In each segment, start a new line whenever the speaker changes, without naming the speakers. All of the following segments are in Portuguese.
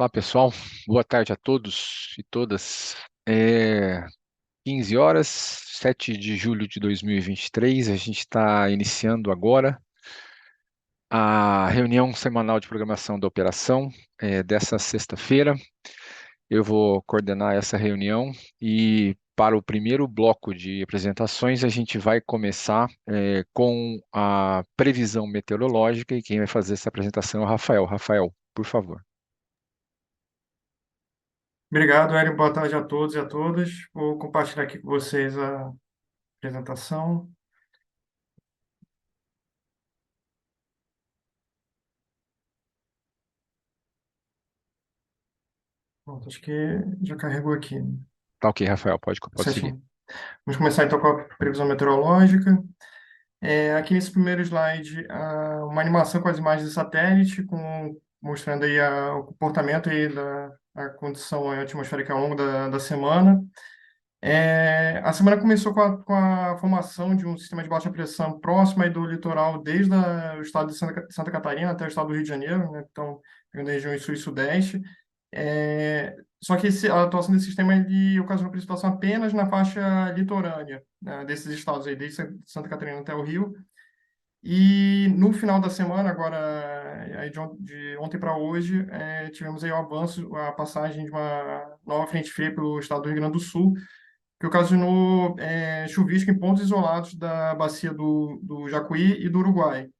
Olá, pessoal. Boa tarde a todos e todas. 15 horas, 7 de julho de 2023. A gente está iniciando agora a reunião semanal de programação da operação, dessa sexta-feira. Eu vou coordenar essa reunião e para o primeiro bloco de apresentações a gente vai começar com a previsão meteorológica e quem vai fazer essa apresentação é o Rafael. Rafael, por favor.
Obrigado, Hélio. Boa tarde a todos e a todas. Vou compartilhar aqui com vocês a apresentação. Pronto, acho que já carregou aqui, né?
Tá ok, Rafael, pode seguir.
Certinho. Vamos começar então com a previsão meteorológica. Aqui nesse primeiro slide, uma animação com as imagens de satélite, mostrando aí o comportamento aí a condição atmosférica ao longo da semana. A semana começou com a formação de um sistema de baixa pressão próximo aí do litoral, desde o estado de Santa Catarina até o estado do Rio de Janeiro, né? Então, pegando a região sul e sudeste. Só que a atuação desse sistema ele ocasionou precipitação apenas na faixa litorânea, né, desses estados aí, desde Santa Catarina até o Rio. E no final da semana, agora, aí de ontem para hoje, tivemos aí o avanço, a passagem de uma nova frente fria pelo estado do Rio Grande do Sul, que ocasionou chuvisco em pontos isolados da bacia do Jacuí e do Uruguai.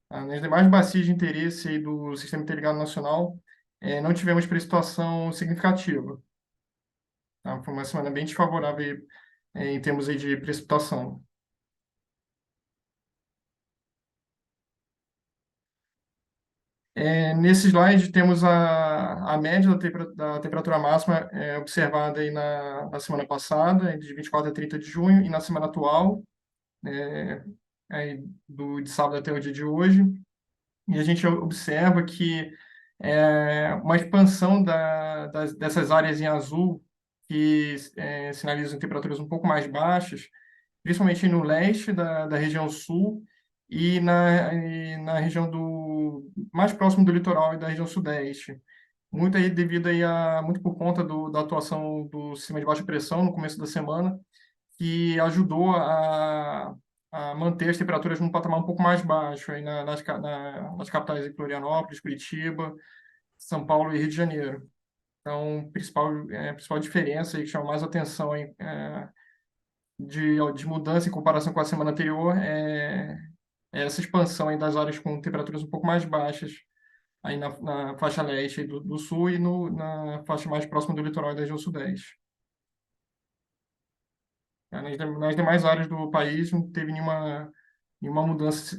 Nas demais bacias de interesse aí do Sistema Interligado Nacional, não tivemos precipitação significativa. Tá? Foi uma semana bem desfavorável aí, em termos aí de precipitação. Nesse slide temos a média da temperatura máxima observada aí na semana passada, de 24 a 30 de junho, e na semana atual, é, de sábado até o dia de hoje. E a gente observa que uma expansão dessas áreas em azul, que sinalizam temperaturas um pouco mais baixas, principalmente no leste da região sul e na região mais próximo do litoral e da região sudeste. Muito aí devido aí muito por conta da atuação do sistema de baixa pressão no começo da semana, que ajudou a manter as temperaturas num patamar um pouco mais baixo aí nas capitais de Florianópolis, Curitiba, São Paulo e Rio de Janeiro. Então, a principal diferença aí que chama mais atenção aí, de mudança em comparação com a semana anterior é essa expansão aí das áreas com temperaturas um pouco mais baixas aí na faixa leste aí do sul e na faixa mais próxima do litoral da região sudeste. Nas demais áreas do país não teve nenhuma mudança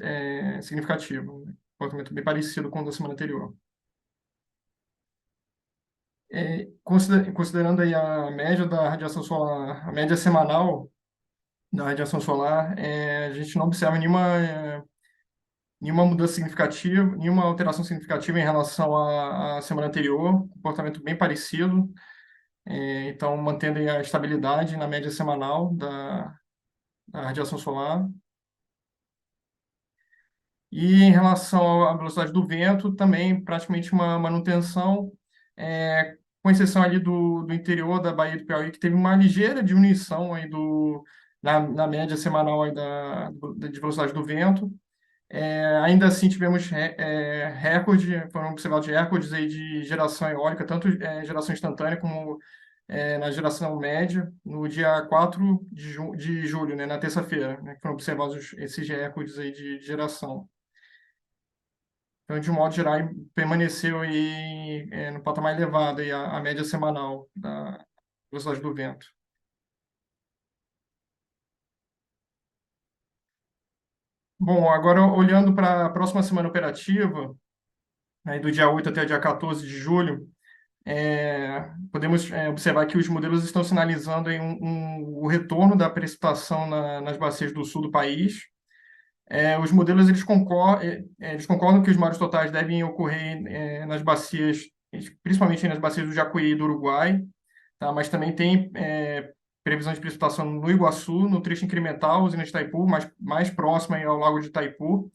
significativa, né? Comportamento bem parecido com o da semana anterior. Considerando aí a média da radiação solar, a média semanal da radiação solar, a gente não observa nenhuma mudança significativa, nenhuma alteração significativa em relação à semana anterior, comportamento bem parecido. Então, mantendo aí a estabilidade na média semanal da radiação solar. E em relação à velocidade do vento, também praticamente uma manutenção, com exceção ali do interior da Baía do Piauí, que teve uma ligeira diminuição aí na média semanal aí de velocidade do vento. Ainda assim, tivemos foram observados recordes aí de geração eólica, tanto geração instantânea como na geração média, no dia 4 de julho, né, na terça-feira, né, que foram observados esses recordes aí de geração. Então, de um modo geral, permaneceu aí no patamar elevado aí a média semanal da velocidade do vento. Bom, agora olhando para a próxima semana operativa, aí do dia 8 até o dia 14 de julho, podemos observar que os modelos estão sinalizando aí o retorno da precipitação nas bacias do sul do país. Os modelos eles concordam que os maiores totais devem ocorrer nas bacias, principalmente nas bacias do Jacuí e do Uruguai, tá? Mas também tem previsão de precipitação no Iguaçu, no trecho incremental, usina de Itaipu, mais próxima aí ao Lago de Itaipu,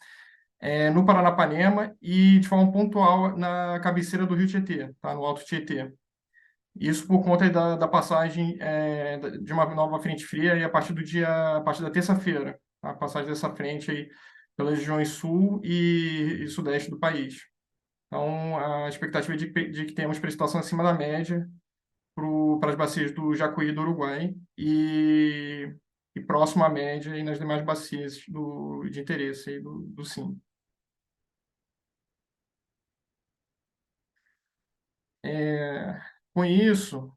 no Paranapanema e de forma pontual na cabeceira do Rio Tietê, tá? No Alto Tietê. Isso por conta da passagem de uma nova frente fria e a partir da terça-feira, tá? A passagem dessa frente aí pelas regiões sul e sudeste do país. Então, a expectativa é de que tenhamos precipitação acima da média para as bacias do Jacuí e do Uruguai e próximo à média aí nas demais bacias de interesse aí do SIM. Com isso,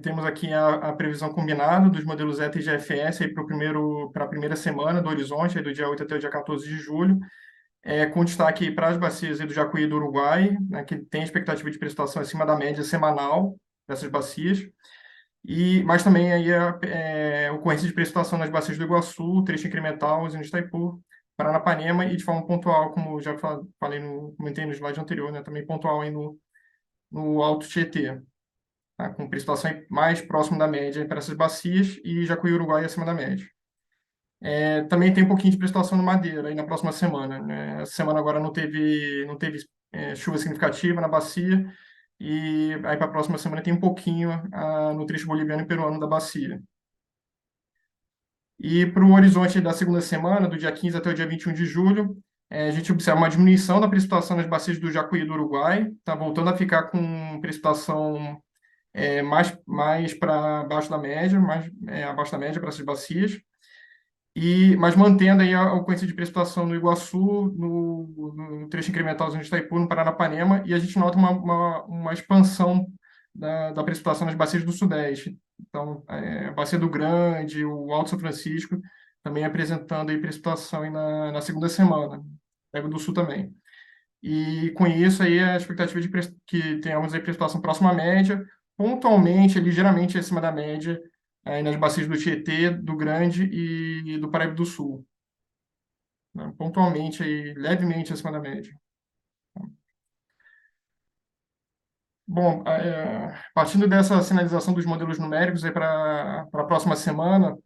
temos aqui a previsão combinada dos modelos ETA e GFS para a primeira semana do horizonte, aí do dia 8 até o dia 14 de julho, com destaque para as bacias aí do Jacuí e do Uruguai, né, que tem expectativa de precipitação acima da média semanal dessas bacias, mas também aí ocorrência de precipitação nas bacias do Iguaçu, trecho incremental, usina de Itaipu, Paranapanema e de forma pontual, como já falei comentei no slide anterior, né, também pontual aí no Alto Tietê, tá? Com precipitação mais próximo da média para essas bacias e Jacuí e Uruguai acima da média. Também tem um pouquinho de precipitação no Madeira aí na próxima semana, né? Essa semana agora não teve chuva significativa na bacia e aí para a próxima semana tem um pouquinho no trecho boliviano e peruano da bacia. E para o horizonte da segunda semana, do dia 15 até o dia 21 de julho, a gente observa uma diminuição da precipitação nas bacias do Jacuí e do Uruguai, está voltando a ficar com precipitação mais para baixo da média, mais abaixo da média para essas bacias, mas mantendo aí a ocorrência de precipitação no Iguaçu, no trecho incremental do Itaipu, no Paranapanema, e a gente nota uma expansão da precipitação nas bacias do Sudeste. Então, a Bacia do Grande, o Alto São Francisco, também apresentando aí precipitação aí na segunda semana, Pego do Sul também. E com isso aí a expectativa de que tenhamos aí precipitação próxima à média, pontualmente, ligeiramente acima da média, aí nas bacias do Tietê, do Grande e do Paraíba do Sul, né? Pontualmente aí, levemente acima da média. Bom, partindo dessa sinalização dos modelos numéricos aí para a próxima semana,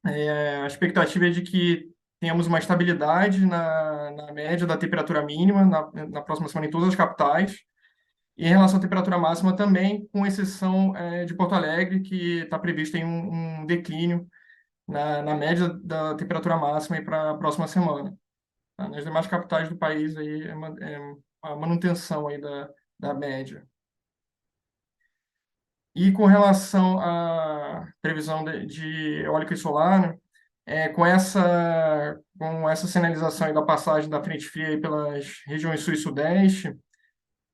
a expectativa é de que tenhamos uma estabilidade na média da temperatura mínima na próxima semana em todas as capitais. E em relação à temperatura máxima também, com exceção de Porto Alegre, que está previsto em um declínio na média da temperatura máxima para a próxima semana. Tá? Nas demais capitais do país aí é a manutenção aí da média. E com relação à previsão de eólica e solar, né, com essa sinalização aí da passagem da frente fria aí pelas regiões sul e sudeste,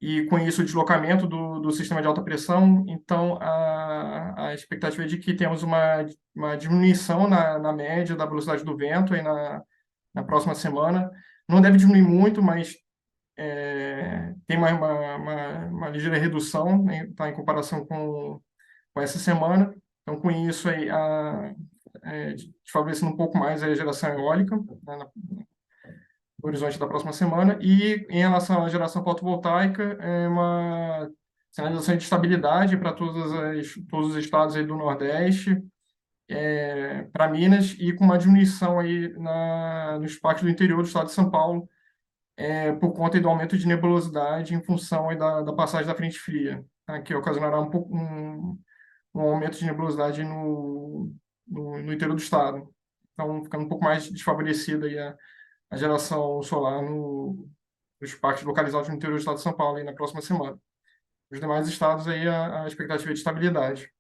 e com isso o deslocamento do sistema de alta pressão. Então, a expectativa é de que temos uma diminuição na média da velocidade do vento aí na próxima semana. Não deve diminuir muito, mas tem uma ligeira redução, né, tá, em comparação com essa semana. Então, com isso aí, desfavorecendo um pouco mais a geração eólica, né, no horizonte da próxima semana. E em relação à geração fotovoltaica, é uma sinalização de estabilidade para todos os estados aí do Nordeste, para Minas, e com uma diminuição aí nos parques do interior do estado de São Paulo, por conta aí do aumento de nebulosidade em função aí da passagem da frente fria, tá? Que ocasionará um aumento de nebulosidade no interior do estado. Então, ficando um pouco mais desfavorecida aí a geração solar nos parques localizados no interior do estado de São Paulo aí na próxima semana. Os demais estados aí a expectativa é de estabilidade.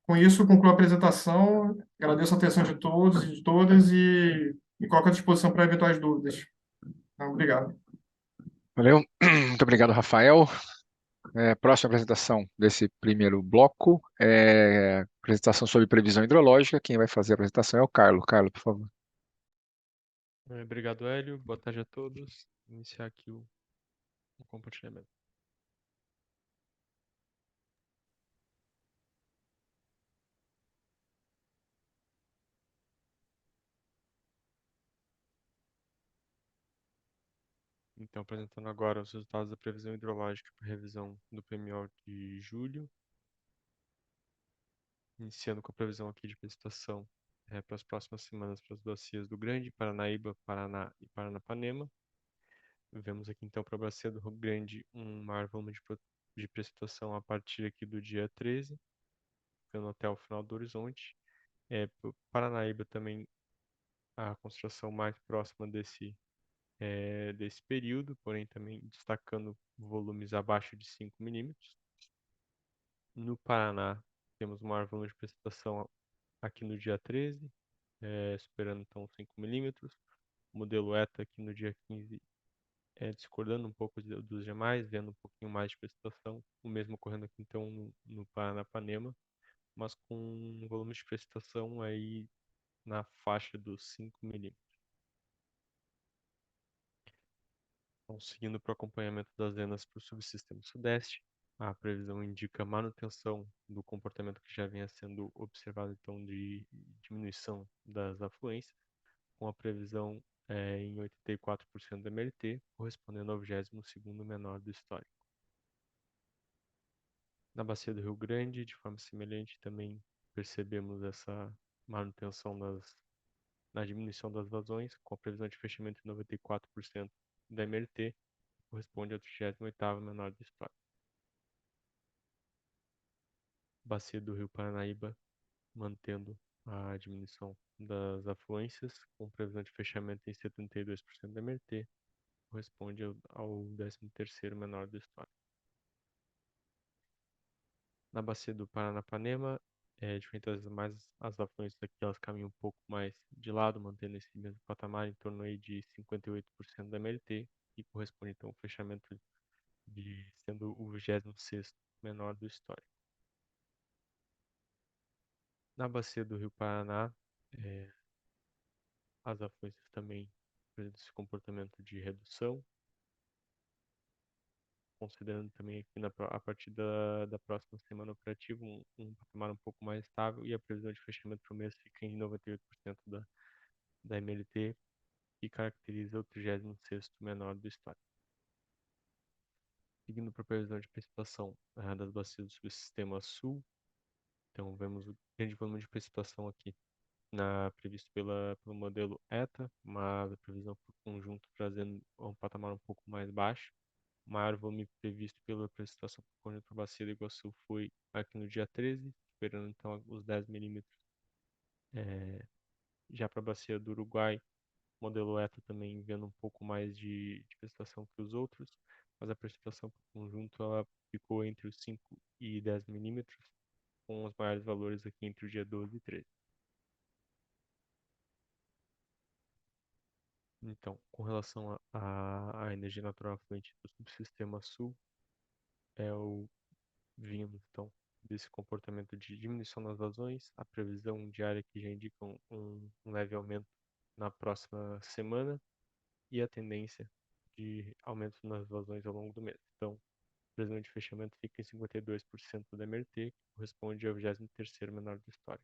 Com isso, concluo a apresentação. Agradeço a atenção de todos e de todas e me coloco à disposição para eventuais dúvidas. Então, obrigado.
Valeu. Muito obrigado, Rafael. Próxima apresentação desse primeiro bloco é apresentação sobre previsão hidrológica. Quem vai fazer a apresentação é o Carlos. Carlos, por favor.
Obrigado, Hélio. Boa tarde a todos. Vou iniciar aqui o compartilhamento. Então, apresentando agora os resultados da previsão hidrológica para revisão do PMO de julho. Iniciando com a previsão aqui de precipitação para as próximas semanas para as bacias do Grande, Paranaíba, Paraná e Paranapanema. Vemos aqui então para a bacia do Rio Grande um maior volume de precipitação a partir aqui do dia 13, ficando até o final do horizonte. Paranaíba também a concentração mais próxima desse período, porém também destacando volumes abaixo de 5 milímetros. No Paraná, temos maior volume de precipitação aqui no dia 13, superando então 5 milímetros. O modelo ETA aqui no dia 15 discordando um pouco dos demais, vendo um pouquinho mais de precipitação. O mesmo ocorrendo aqui então no Paranapanema, mas com um volume de precipitação aí na faixa dos 5 milímetros. Então, seguindo para o acompanhamento das vendas para o subsistema sudeste, a previsão indica manutenção do comportamento que já vinha sendo observado, então, de diminuição das afluências, com a previsão em 84% da MLT, correspondendo ao 22º menor do histórico. Na bacia do Rio Grande, de forma semelhante, também percebemos essa manutenção na diminuição das vazões, com a previsão de fechamento em 94% da MLT, corresponde ao 38º menor do histórico. Bacia do Rio Paranaíba, mantendo a diminuição das afluências, com previsão de fechamento em 72% da MLT, corresponde ao 13º menor do histórico. Na bacia do Paranapanema, diferente das demais, as afluências aqui elas caminham um pouco mais de lado, mantendo esse mesmo patamar em torno aí de 58% da MLT, que corresponde então ao fechamento sendo o 26º menor do histórico. Na bacia do Rio Paraná, as afluências também apresentam esse comportamento de redução, considerando também aqui a partir da próxima semana operativa um patamar um pouco mais estável e a previsão de fechamento para o mês fica em 98% da MLT, que caracteriza o 36º menor do histórico. Seguindo para a previsão de precipitação das bacias do subsistema sul, então vemos o grande volume de precipitação aqui previsto pelo modelo ETA, mas a previsão por conjunto trazendo um patamar um pouco mais baixo. O maior volume previsto pela precipitação por conjunto para a bacia do Iguaçu foi aqui no dia 13, esperando então os 10 milímetros. Já para a bacia do Uruguai, o modelo ETA também vendo um pouco mais de precipitação que os outros, mas a precipitação por conjunto ela ficou entre os 5 e 10 milímetros, com os maiores valores aqui entre o dia 12 e 13. Então, com relação à energia natural afluente do subsistema sul, o vindo então desse comportamento de diminuição das vazões, a previsão diária que já indica um leve aumento na próxima semana e a tendência de aumento nas vazões ao longo do mês. Então, a previsão de fechamento fica em 52% da MRT, que corresponde ao 23º menor da história.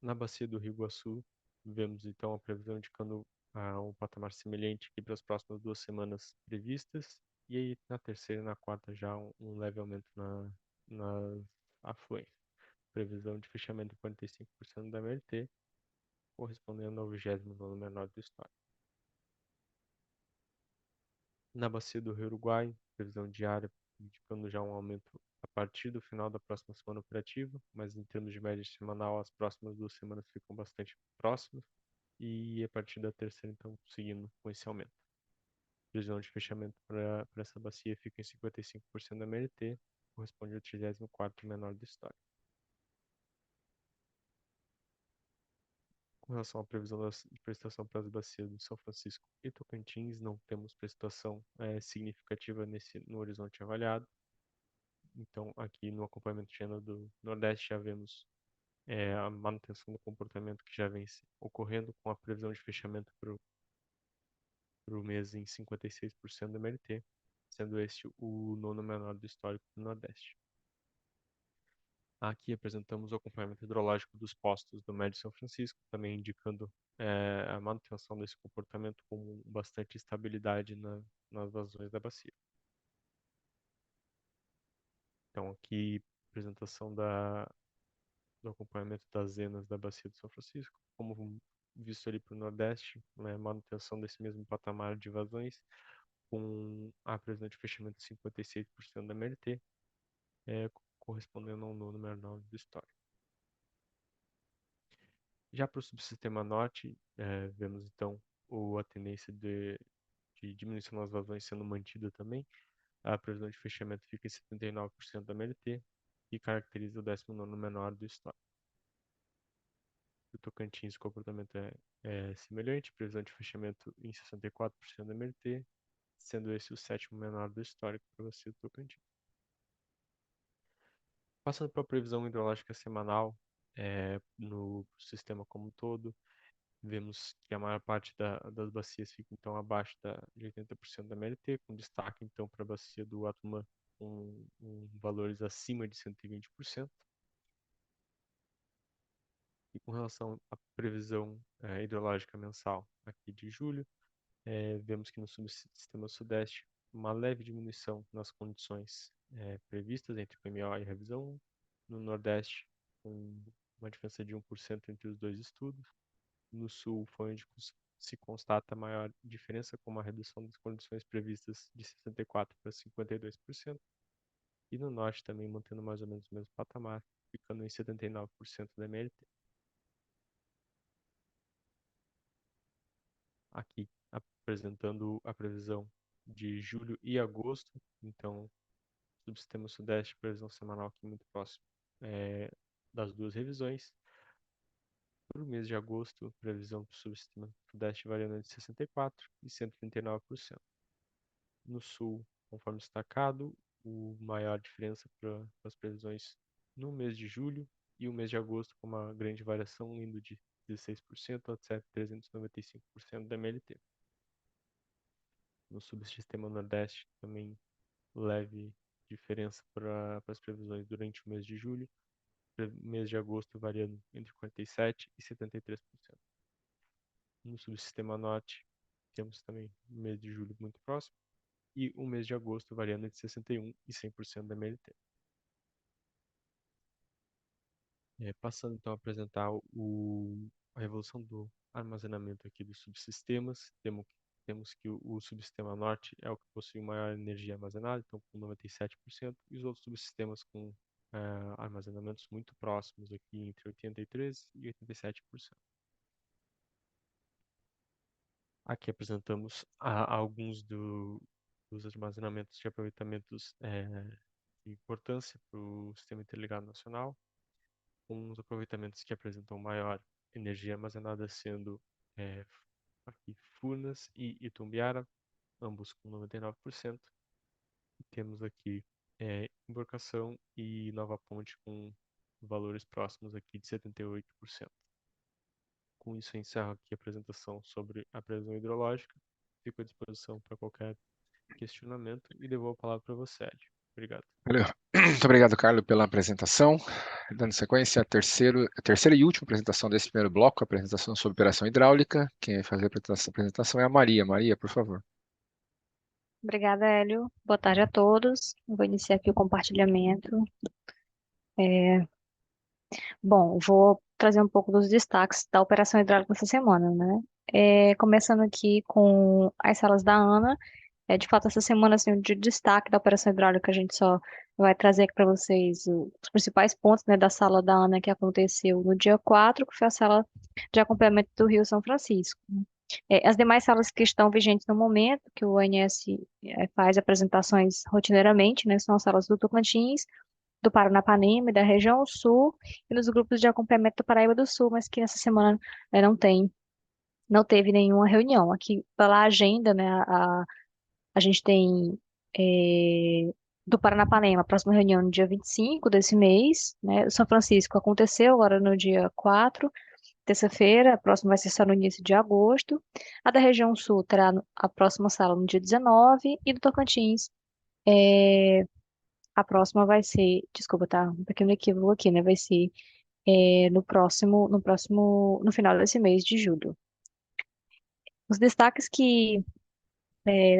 Na bacia do Rio Iguaçu, vemos então a previsão indicando um patamar semelhante aqui para as próximas 2 semanas previstas, e aí na terceira e na quarta já um leve aumento nas afluências. Previsão de fechamento de 45% da MLT, correspondendo ao 29º menor do estado. Na bacia do Rio Uruguai, previsão diária indicando já um aumento a partir do final da próxima semana operativa, mas em termos de média semanal, as próximas 2 semanas ficam bastante próximas, e a partir da terceira, então, seguindo com esse aumento. A previsão de fechamento para essa bacia fica em 55% da MLT, corresponde ao 34º menor da história. Com relação à previsão de prestação para as bacias do São Francisco e Tocantins, não temos prestação significativa no horizonte avaliado. Então, aqui no acompanhamento de agenda do Nordeste, já vemos a manutenção do comportamento que já vem ocorrendo, com a previsão de fechamento para o mês em 56% da MLT, sendo este o 9º menor do histórico do Nordeste. Aqui apresentamos o acompanhamento hidrológico dos postos do Médio São Francisco, também indicando a manutenção desse comportamento com bastante estabilidade nas vazões da bacia. Então, aqui, apresentação do acompanhamento das zenas da Bacia do São Francisco, como visto ali para o Nordeste, né, manutenção desse mesmo patamar de vazões, com a previsão de fechamento de 56% da MLT, correspondendo ao nono menor do histórico. Já para o subsistema norte, vemos então a tendência de diminuição das vazões sendo mantida também. A previsão de fechamento fica em 79% da MLT e caracteriza o 19º menor do histórico. O Tocantins, o comportamento é semelhante, previsão de fechamento em 64% da MLT, sendo esse o 7º menor do histórico para você do Tocantins. Passando para a previsão hidrológica semanal, no sistema como um todo, vemos que a maior parte das bacias fica então abaixo de 80% da MLT, com destaque então para a bacia do Atumã com valores acima de 120%. E com relação à previsão hidrológica mensal aqui de julho, vemos que no subsistema sudeste uma leve diminuição nas condições previstas entre o PMO e a revisão 1. No nordeste, com uma diferença de 1% entre os dois estudos. No sul foi onde se constata a maior diferença, com uma redução das condições previstas de 64% para 52%. E no norte também mantendo mais ou menos o mesmo patamar, ficando em 79% da MLT. Aqui apresentando a previsão de julho e agosto. Então, subsistema sudeste, previsão semanal aqui muito próximo das duas revisões. Para o mês de agosto, previsão para o subsistema sudeste variando entre 64% e 139%. No sul, conforme destacado, o maior diferença para as previsões no mês de julho e o mês de agosto, com uma grande variação indo de 16% até 395% da MLT. No subsistema nordeste, também leve diferença para as previsões durante o mês de julho, mês de agosto variando entre 47% e 73%. No subsistema norte, temos também o mês de julho muito próximo e o mês de agosto variando entre 61% e 100% da MLT. Passando então a apresentar a evolução do armazenamento aqui dos subsistemas, temos que o subsistema norte é o que possui maior energia armazenada, então com 97%, e os outros subsistemas com armazenamentos muito próximos aqui entre 83% e 87%. Aqui apresentamos alguns dos armazenamentos de aproveitamentos de importância para o Sistema Interligado Nacional, com os aproveitamentos que apresentam maior energia armazenada sendo aqui Furnas e Itumbiara, ambos com 99%. E temos aqui Embarcação e Nova Ponte com valores próximos aqui de 78%. Com isso, eu encerro aqui a apresentação sobre a previsão hidrológica. Fico à disposição para qualquer questionamento e devolvo a palavra para você, Ed. Obrigado.
Valeu. Muito obrigado, Carlos, pela apresentação. Dando sequência, a terceira e última apresentação desse primeiro bloco, a apresentação sobre operação hidráulica. Quem vai fazer essa apresentação é a Maria. Maria, por favor.
Obrigada, Hélio. Boa tarde a todos. Vou iniciar aqui o compartilhamento. Bom, vou trazer um pouco dos destaques da operação hidráulica essa semana, né? Começando aqui com as salas da ANA. De fato, essa semana, assim, o de destaque da operação hidráulica, a gente só vai trazer aqui para vocês os principais pontos, né, da sala da ANA que aconteceu no dia 4, que foi a sala de acompanhamento do Rio São Francisco. As demais salas que estão vigentes no momento, que o ONS faz apresentações rotineiramente, né, são as salas do Tocantins, do Paranapanema e da região sul, e nos grupos de acompanhamento do Paraíba do Sul, mas que essa semana não teve nenhuma reunião. Aqui, pela agenda, né, a gente tem do Paranapanema, a próxima reunião no dia 25 desse mês, né, o São Francisco aconteceu agora no dia 4, terça-feira, a próxima vai ser só no início de agosto. A da região sul terá a próxima sala no dia 19 e do Tocantins, a próxima vai ser, desculpa, tá um pequeno equívoco aqui, né? Vai ser no final desse mês de julho. Os destaques que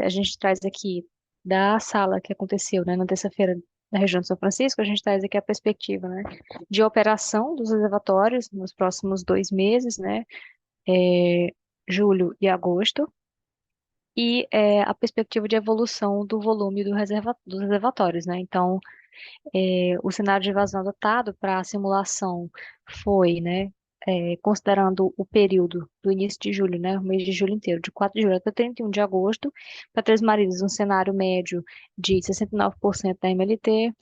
a gente traz aqui da sala que aconteceu, né, na terça-feira da região de São Francisco, a gente traz aqui a perspectiva, né, de operação dos reservatórios nos próximos 2 meses, né, é, julho e agosto, e a perspectiva de evolução do volume dos reservatórios, né? Então, o cenário de vazão adotado para a simulação foi, né, considerando o período do início de julho, né, o mês de julho inteiro, de 4 de julho até 31 de agosto, para Três Marias, um cenário médio de 69% da MLT,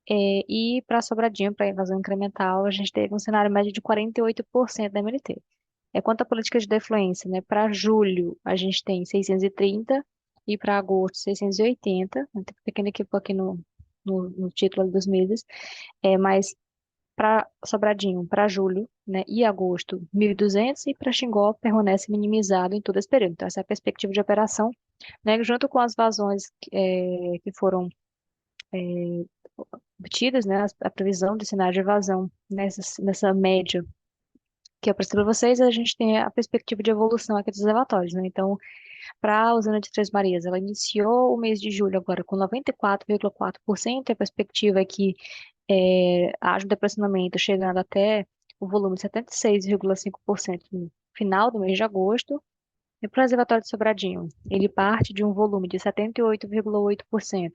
e para Sobradinho, para evasão incremental, a gente teve um cenário médio de 48% da MLT. Quanto à política de defluência, né, para julho a gente tem 630 e para agosto 680, né, tem um pequeno equívoco aqui no título dos meses, mas para Sobradinho, para julho, né, e agosto, 1.200 e para Xingó permanece minimizado em todo esse período. Então, essa é a perspectiva de operação, né, junto com as vazões que foram é, obtidas, né, a previsão de cenário de evasão nessa média que eu apresentei para vocês, a gente tem a perspectiva de evolução aqui dos relatórios, né? Então, para a usina de Três Marias, ela iniciou o mês de julho agora com 94,4%, a perspectiva é que haja um depressionamento chegando até o volume de 76,5% no final do mês de agosto. E para o reservatório de Sobradinho, ele parte de um volume de 78,8%,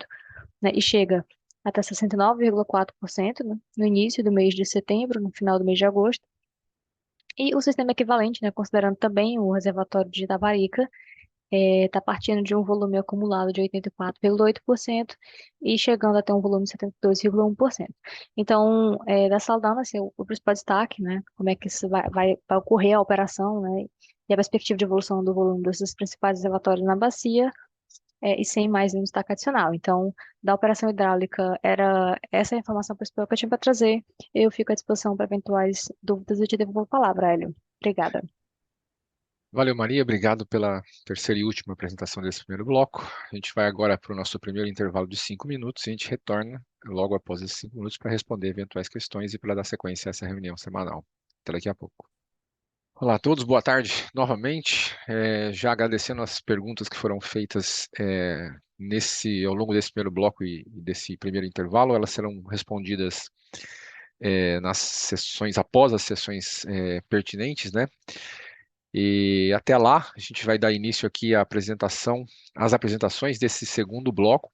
né, e chega até 69,4%, né, no início do mês de setembro, no final do mês de agosto. E o sistema equivalente, né, considerando também o reservatório de Itaparica, está partindo de um volume acumulado de 84,8% e chegando até um volume de 72,1%. Então, da Saldanha, assim, o principal destaque, né, como é que isso vai ocorrer a operação, né, e a perspectiva de evolução do volume desses principais reservatórios na bacia, e sem mais nenhum destaque adicional. Então, da operação hidráulica, era essa a informação principal que eu tinha para trazer. Eu fico à disposição para eventuais dúvidas e te devolvo a palavra, Hélio. Obrigada.
Valeu, Maria. Obrigado pela terceira e última apresentação desse primeiro bloco. A gente vai agora para o nosso primeiro intervalo de 5 minutos e a gente retorna logo após esses 5 minutos para responder eventuais questões e para dar sequência a essa reunião semanal. Até daqui a pouco. Olá a todos, boa tarde novamente. Já agradecendo as perguntas que foram feitas ao longo desse primeiro bloco e desse primeiro intervalo, elas serão respondidas nas sessões, após as sessões pertinentes, né? E até lá, a gente vai dar início aqui às apresentações desse segundo bloco.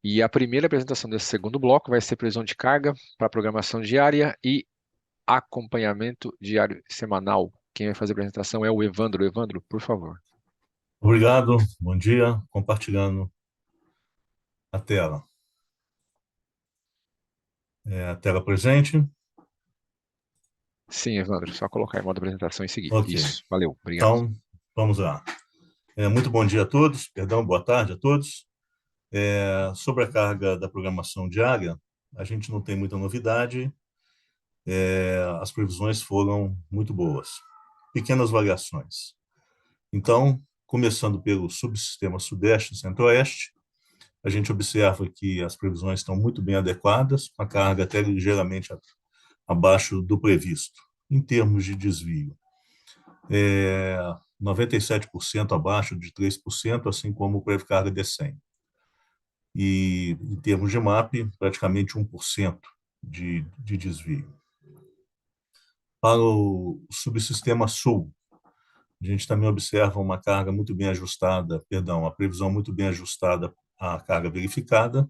E a primeira apresentação desse segundo bloco vai ser previsão de carga para programação diária e acompanhamento diário semanal. Quem vai fazer a apresentação é o Evandro. Evandro, por favor.
Obrigado, bom dia. Compartilhando a tela. A tela presente.
Sim, Evandro, só colocar em modo apresentação e seguir.
Ok.
Isso, valeu, obrigado.
Então, vamos lá. Muito bom dia a todos, perdão, boa tarde a todos. Sobre a carga da programação diária, a gente não tem muita novidade. As previsões foram muito boas. Pequenas variações. Então, começando pelo subsistema Sudeste e Centro-Oeste, a gente observa que as previsões estão muito bem adequadas, a carga até ligeiramente abaixo do previsto, em termos de desvio. 97% abaixo de 3%, assim como o pré-carga de 100. E, em termos de MAP, praticamente 1% de desvio. Para o subsistema Sul, a gente também observa uma carga muito bem ajustada, a previsão muito bem ajustada à carga verificada,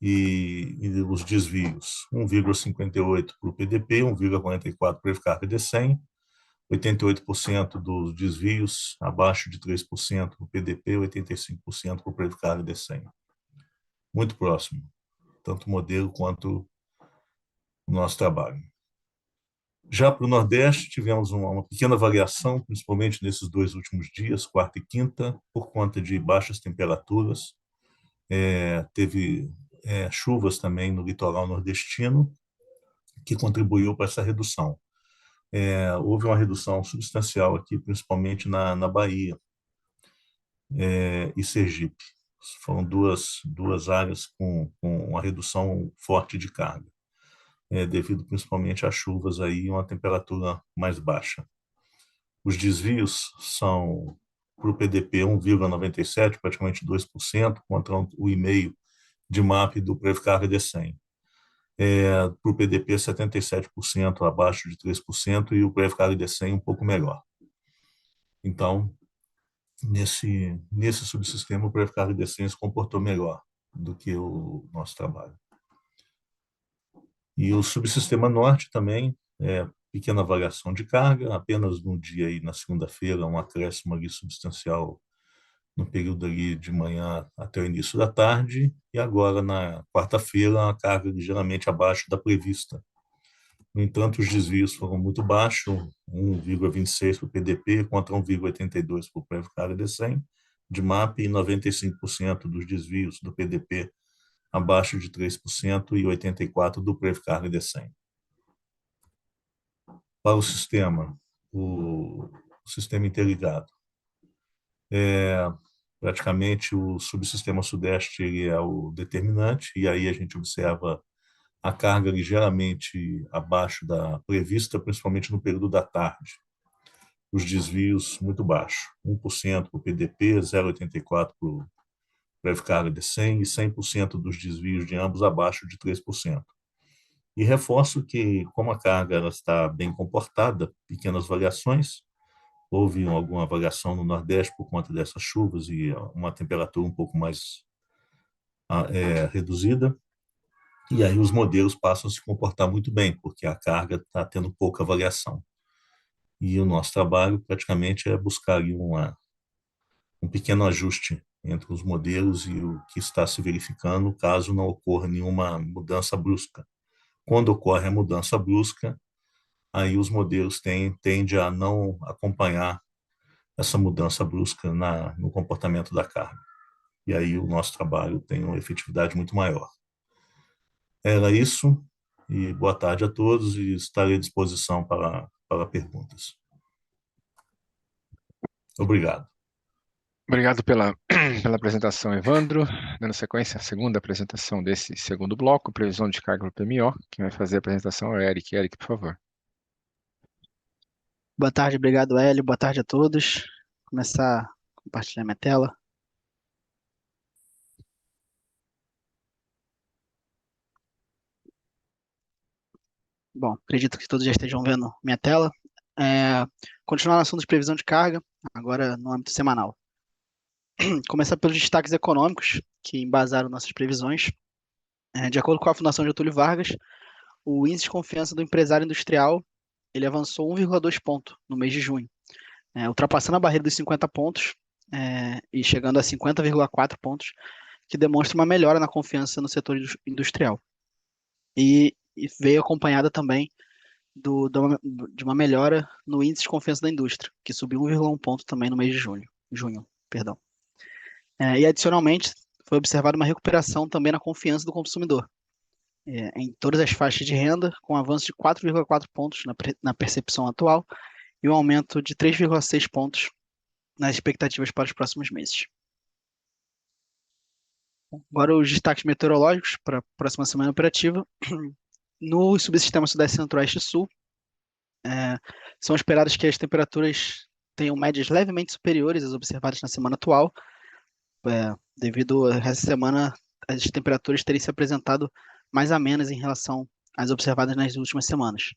e os desvios, 1,58 para o PDP, 1,44 para o pré-carga de 100, 88% dos desvios abaixo de 3% para o PDP, 85% para o pré-carga de 100. Muito próximo, tanto o modelo quanto o nosso trabalho. Já para o Nordeste, tivemos uma pequena variação, principalmente nesses 2 últimos dias, quarta e quinta, por conta de baixas temperaturas. Teve chuvas também no litoral nordestino, que contribuiu para essa redução. Houve uma redução substancial aqui, principalmente na Bahia e Sergipe. Foram duas áreas com uma redução forte de carga, devido principalmente a chuvas aí e uma temperatura mais baixa. Os desvios são, para o PDP, 1,97, praticamente 2%, contra o 1,5% de MAP do Previcargo D100. Para o PDP, 77% abaixo de 3% e o Previcargo D100 um pouco melhor. Então, nesse subsistema, o Previcargo D100 se comportou melhor do que o nosso trabalho. E o subsistema norte também, pequena variação de carga, apenas no dia aí, na segunda-feira, um acréscimo ali substancial no período ali de manhã até o início da tarde, e agora na quarta-feira a carga ligeiramente abaixo da prevista. No entanto, os desvios foram muito baixos, 1,26 para o PDP contra 1,82 para o Previcargo D100 de MAP e 95% dos desvios do PDP abaixo de 3% e 84% do Previcargo D100. Para o sistema interligado, praticamente o subsistema sudeste ele é o determinante, e aí a gente observa a carga ligeiramente abaixo da prevista, principalmente no período da tarde. Os desvios muito baixos, 1% para o PDP, 0,84% para o Previcargo D100 e 100% dos desvios de ambos abaixo de 3%. E reforço que, como a carga ela está bem comportada, pequenas variações, houve alguma variação no Nordeste por conta dessas chuvas e uma temperatura um pouco mais reduzida, e aí os modelos passam a se comportar muito bem, porque a carga está tendo pouca variação. E o nosso trabalho praticamente é buscar ali um pequeno ajuste entre os modelos e o que está se verificando, caso não ocorra nenhuma mudança brusca. Quando ocorre a mudança brusca, aí os modelos tendem a não acompanhar essa mudança brusca no comportamento da carga. E aí o nosso trabalho tem uma efetividade muito maior. Era isso, e boa tarde a todos, e estarei à disposição para perguntas. Obrigado.
Obrigado pela apresentação, Evandro. Dando sequência à segunda apresentação desse segundo bloco, previsão de carga para o PMO. Quem vai fazer a apresentação é o Eric. Eric, por favor.
Boa tarde, obrigado, Hélio. Boa tarde a todos. Vou começar a compartilhar minha tela. Bom, acredito que todos já estejam vendo minha tela. Continuar no assunto de previsão de carga, agora no âmbito semanal. Começar pelos destaques econômicos, que embasaram nossas previsões. De acordo com a Fundação Getúlio Vargas, o índice de confiança do empresário industrial ele avançou 1,2 ponto no mês de junho, ultrapassando a barreira dos 50 pontos e chegando a 50,4 pontos, que demonstra uma melhora na confiança no setor industrial. E veio acompanhada também de uma melhora no índice de confiança da indústria, que subiu 1,1 ponto também no mês de junho. E adicionalmente, foi observada uma recuperação também na confiança do consumidor, em todas as faixas de renda, com um avanço de 4,4 pontos na percepção atual e um aumento de 3,6 pontos nas expectativas para os próximos meses. Agora os destaques meteorológicos para a próxima semana operativa. No subsistema Sudeste, Centro-Oeste e Sul, são esperadas que as temperaturas tenham médias levemente superiores às observadas na semana atual, devido a essa semana as temperaturas terem se apresentado mais amenas em relação às observadas nas últimas semanas.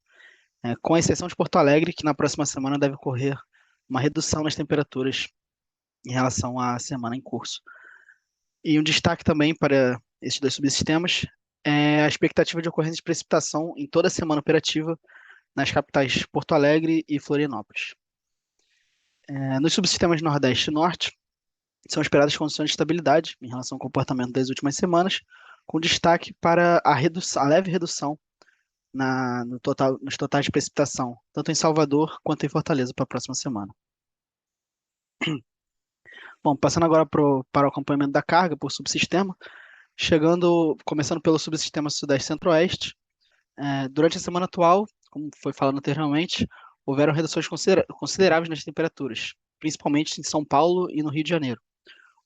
Com exceção de Porto Alegre, que na próxima semana deve ocorrer uma redução nas temperaturas em relação à semana em curso. E um destaque também para esses dois subsistemas é a expectativa de ocorrência de precipitação em toda a semana operativa nas capitais Porto Alegre e Florianópolis. Nos subsistemas Nordeste e Norte, são esperadas condições de estabilidade em relação ao comportamento das últimas semanas, com destaque para a leve redução nos totais de precipitação, tanto em Salvador quanto em Fortaleza para a próxima semana. Bom, passando agora para o acompanhamento da carga por subsistema, começando pelo subsistema Sudeste Centro-Oeste. Durante a semana atual, como foi falado anteriormente, houveram reduções consideráveis nas temperaturas, principalmente em São Paulo e no Rio de Janeiro,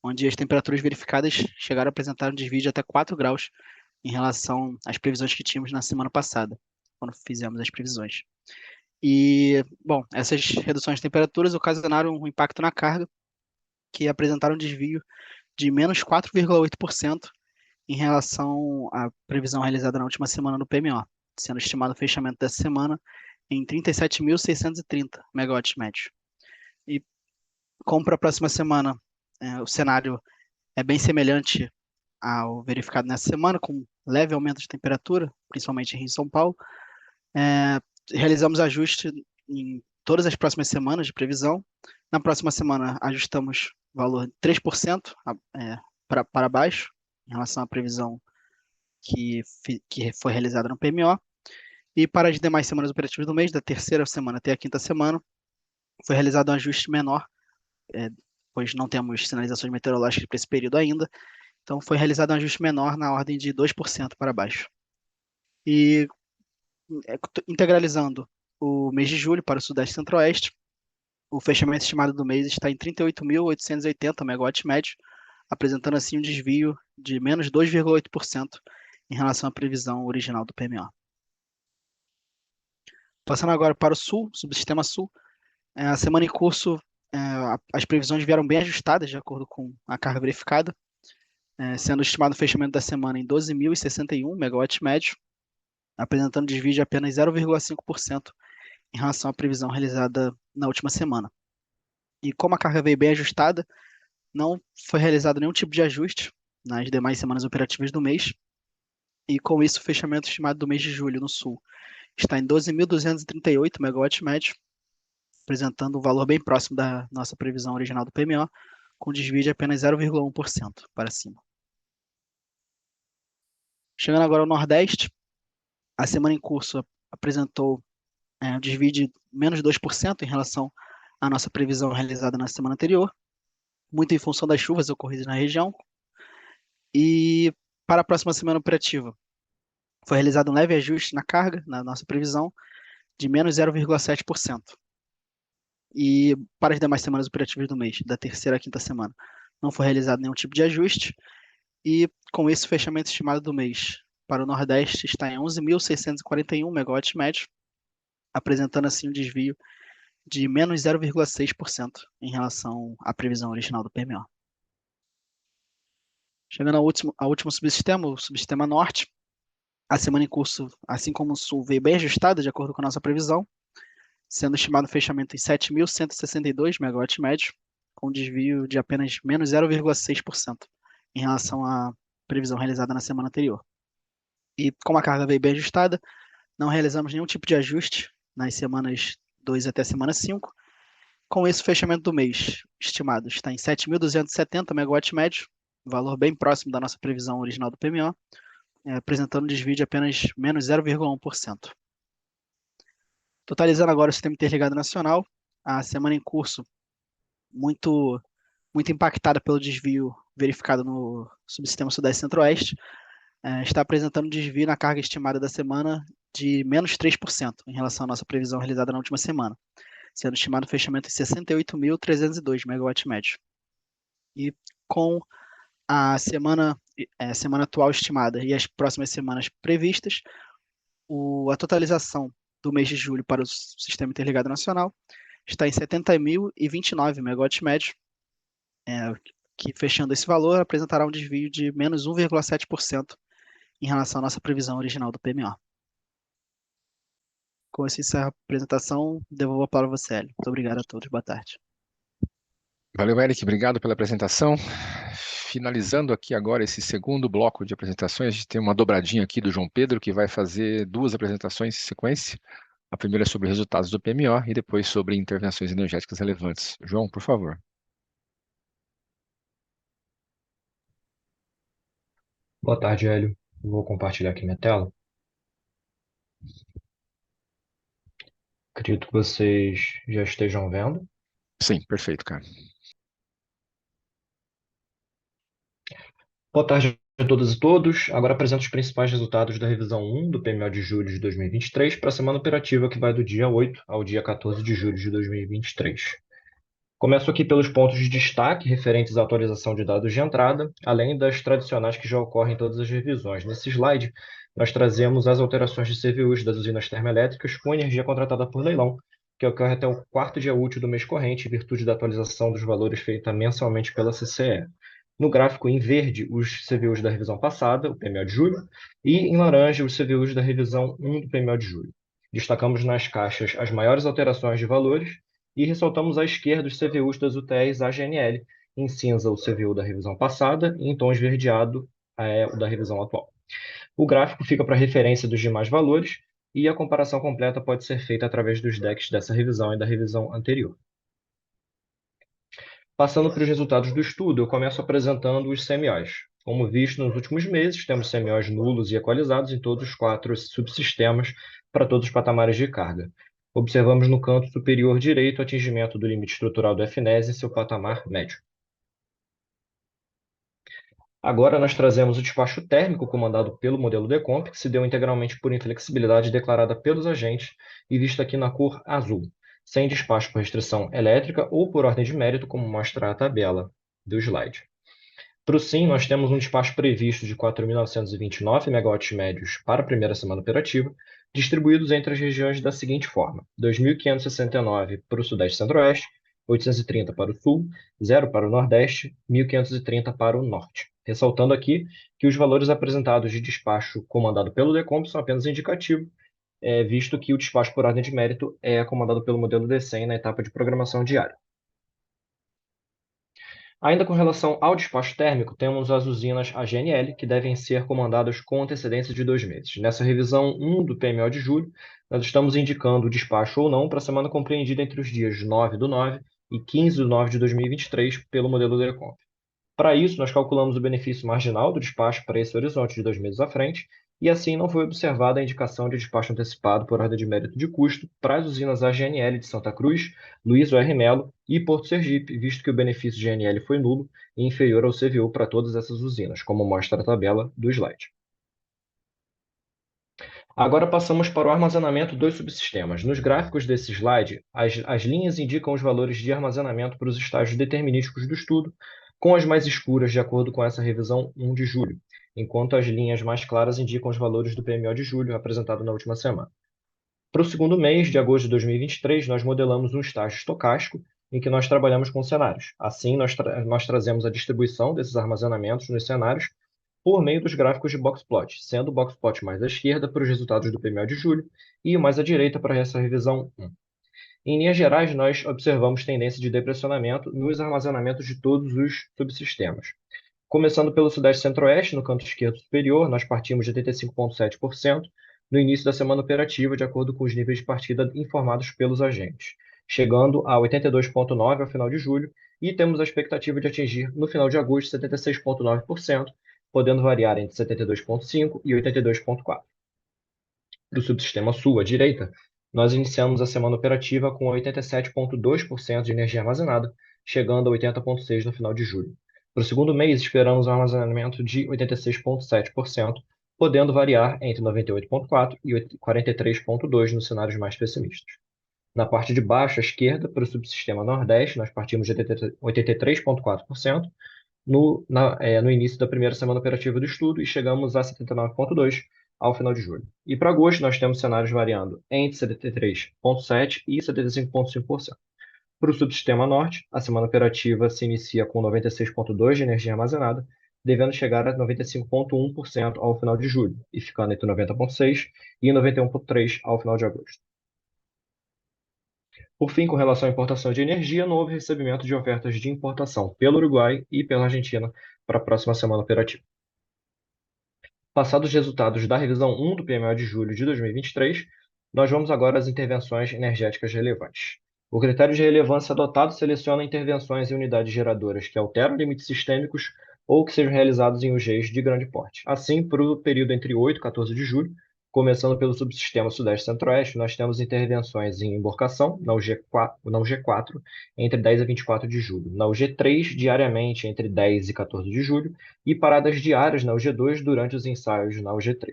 onde as temperaturas verificadas chegaram a apresentar um desvio de até 4 graus em relação às previsões que tínhamos na semana passada, quando fizemos as previsões. E, bom, essas reduções de temperaturas ocasionaram um impacto na carga, que apresentaram um desvio de menos 4,8% em relação à previsão realizada na última semana no PMO, sendo estimado o fechamento dessa semana em 37.630 megawatts médio. E como para a próxima semana, o cenário é bem semelhante ao verificado nessa semana, com leve aumento de temperatura, principalmente em São Paulo. Realizamos ajuste em todas as próximas semanas de previsão. Na próxima semana, ajustamos o valor de 3% para baixo, em relação à previsão que foi realizada no PMO. E para as demais semanas operativas do mês, da terceira semana até a quinta semana, foi realizado um ajuste menor, pois não temos sinalizações meteorológicas para esse período ainda. Então, foi realizado um ajuste menor na ordem de 2% para baixo. E integralizando o mês de julho para o Sudeste e Centro-Oeste, o fechamento estimado do mês está em 38.880 megawatts médio, apresentando assim um desvio de menos 2,8% em relação à previsão original do PMO. Passando agora para o Sul, subsistema Sul, a semana em curso, as previsões vieram bem ajustadas de acordo com a carga verificada, sendo estimado o fechamento da semana em 12.061 megawatts médio, apresentando desvio de apenas 0,5% em relação à previsão realizada na última semana. E como a carga veio bem ajustada, não foi realizado nenhum tipo de ajuste nas demais semanas operativas do mês, e com isso o fechamento estimado do mês de julho no Sul está em 12.238 megawatts médio, apresentando um valor bem próximo da nossa previsão original do PMO, com desvio de apenas 0,1% para cima. Chegando agora ao Nordeste, a semana em curso apresentou um desvio de menos 2% em relação à nossa previsão realizada na semana anterior, muito em função das chuvas ocorridas na região. E para a próxima semana operativa, foi realizado um leve ajuste na carga, na nossa previsão, de menos 0,7%. E para as demais semanas operativas do mês, da terceira à quinta semana, não foi realizado nenhum tipo de ajuste. E com isso, o fechamento estimado do mês para o Nordeste está em 11.641 megawatts médio, apresentando assim um desvio de menos 0,6% em relação à previsão original do PMO. Chegando ao último subsistema, o subsistema Norte, a semana em curso, assim como o Sul, veio bem ajustada de acordo com a nossa previsão, sendo estimado o fechamento em 7.162 megawatts médio, com desvio de apenas menos 0,6% em relação à previsão realizada na semana anterior. E como a carga veio bem ajustada, não realizamos nenhum tipo de ajuste nas semanas 2 até a semana 5. Com esse, o fechamento do mês estimado está em 7.270 megawatts médio, valor bem próximo da nossa previsão original do PMO, apresentando um desvio de apenas menos 0,1%. Totalizando agora o Sistema Interligado Nacional, a semana em curso, muito impactada pelo desvio verificado no subsistema Sudeste e Centro-Oeste, está apresentando um desvio na carga estimada da semana de menos 3% em relação à nossa previsão realizada na última semana, sendo estimado o fechamento em 68.302 megawatts médio. E com a semana atual estimada e as próximas semanas previstas, a totalização do mês de julho para o Sistema Interligado Nacional está em 70.029 megawatts médio, que fechando esse valor apresentará um desvio de menos 1,7% em relação à nossa previsão original do PMO. Com isso, encerro a apresentação. Devolvo a palavra a você, Hélio. Muito obrigado a todos. Boa tarde.
Valeu, Eric, obrigado pela apresentação. Finalizando aqui agora esse segundo bloco de apresentações, a gente tem uma dobradinha aqui do João Pedro, que vai fazer duas apresentações em sequência. A primeira é sobre resultados do PMO e depois sobre intervenções energéticas relevantes. João, por favor.
Boa tarde, Hélio. Vou compartilhar aqui minha tela. Acredito que vocês já estejam vendo.
Sim, perfeito, cara.
Boa tarde a todas e todos. Agora apresento os principais resultados da revisão 1 do PMO de julho de 2023 para a semana operativa que vai do dia 8 ao dia 14 de julho de 2023. Começo aqui pelos pontos de destaque referentes à atualização de dados de entrada, além das tradicionais que já ocorrem em todas as revisões. Nesse slide, nós trazemos as alterações de CVUs das usinas termoelétricas com energia contratada por leilão, que ocorre até o quarto dia útil do mês corrente, em virtude da atualização dos valores feita mensalmente pela CCE. No gráfico em verde, os CVUs da revisão passada, o PMO de julho, e em laranja, os CVUs da revisão 1 do PMO de julho. Destacamos nas caixas as maiores alterações de valores e ressaltamos à esquerda os CVUs das UTEs AGNL, em cinza o CVU da revisão passada e em tom esverdeado o da revisão atual. O gráfico fica para referência dos demais valores e a comparação completa pode ser feita através dos decks dessa revisão e da revisão anterior. Passando para os resultados do estudo, eu começo apresentando os CMOs. Como visto nos últimos meses, temos CMOs nulos e equalizados em todos os 4 subsistemas para todos os patamares de carga. Observamos no canto superior direito o atingimento do limite estrutural do FNES em seu patamar médio. Agora nós trazemos o despacho térmico comandado pelo modelo Decomp, que se deu integralmente por inflexibilidade declarada pelos agentes e visto aqui na cor azul, sem despacho por restrição elétrica ou por ordem de mérito, como mostra a tabela do slide. Para o SIM, nós temos um despacho previsto de 4.929 MW médios para a primeira semana operativa, distribuídos entre as regiões da seguinte forma: 2.569 para o Sudeste e Centro-Oeste, 830 para o Sul, 0 para o Nordeste, 1.530 para o Norte. Ressaltando aqui que os valores apresentados de despacho comandado pelo Decomp são apenas indicativos, visto que o despacho por ordem de mérito é comandado pelo modelo D100 na etapa de programação diária. Ainda com relação ao despacho térmico, temos as usinas AGNL, que devem ser comandadas com antecedência de 2 meses. Nessa revisão 1 do PMO de julho, nós estamos indicando o despacho ou não para a semana compreendida entre os dias 9/9 e 15/9 de 2023 pelo modelo Decomp. Para isso, nós calculamos o benefício marginal do despacho para esse horizonte de 2 meses à frente, e assim não foi observada a indicação de despacho antecipado por ordem de mérito de custo para as usinas AGNL de Santa Cruz, Luiz OR Melo e Porto Sergipe, visto que o benefício de GNL foi nulo e inferior ao CVU para todas essas usinas, como mostra a tabela do slide. Agora passamos para o armazenamento dos subsistemas. Nos gráficos desse slide, as linhas indicam os valores de armazenamento para os estágios determinísticos do estudo, com as mais escuras de acordo com essa revisão 1 de julho, enquanto as linhas mais claras indicam os valores do PMO de julho, apresentado na última semana. Para o segundo mês, de agosto de 2023, nós modelamos um estágio estocástico em que nós trabalhamos com cenários. Assim, nós trazemos a distribuição desses armazenamentos nos cenários por meio dos gráficos de boxplot, sendo o boxplot mais à esquerda para os resultados do PMO de julho e o mais à direita para essa revisão 1. Em linhas gerais, nós observamos tendência de depressionamento nos armazenamentos de todos os subsistemas. Começando pelo Sudeste Centro-Oeste, no canto esquerdo superior, nós partimos de 85,7% no início da semana operativa, de acordo com os níveis de partida informados pelos agentes, chegando a 82,9% ao final de julho, e temos a expectativa de atingir, no final de agosto, 76,9%, podendo variar entre 72,5% e 82,4%. Para o subsistema Sul, à direita, nós iniciamos a semana operativa com 87,2% de energia armazenada, chegando a 80,6% no final de julho. Para o segundo mês, esperamos um armazenamento de 86,7%, podendo variar entre 98,4% e 43,2% nos cenários mais pessimistas. Na parte de baixo, à esquerda, para o subsistema Nordeste, nós partimos de 83,4% no início da primeira semana operativa do estudo e chegamos a 79,2% ao final de julho. E para agosto, nós temos cenários variando entre 73,7% e 75,5%. Para o subsistema Norte, a semana operativa se inicia com 96,2% de energia armazenada, devendo chegar a 95,1% ao final de julho, e ficando entre 90,6% e 91,3% ao final de agosto. Por fim, com relação à importação de energia, não houve recebimento de ofertas de importação pelo Uruguai e pela Argentina para a próxima semana operativa. Passados os resultados da revisão 1 do PMO de julho de 2023, nós vamos agora às intervenções energéticas relevantes. O critério de relevância adotado seleciona intervenções em unidades geradoras que alteram limites sistêmicos ou que sejam realizados em UGs de grande porte. Assim, para o período entre 8 e 14 de julho, começando pelo subsistema Sudeste Centro-Oeste, nós temos intervenções em embarcação, na UG4, entre 10 e 24 de julho, na UG3, diariamente, entre 10 e 14 de julho, e paradas diárias na UG2 durante os ensaios na UG3.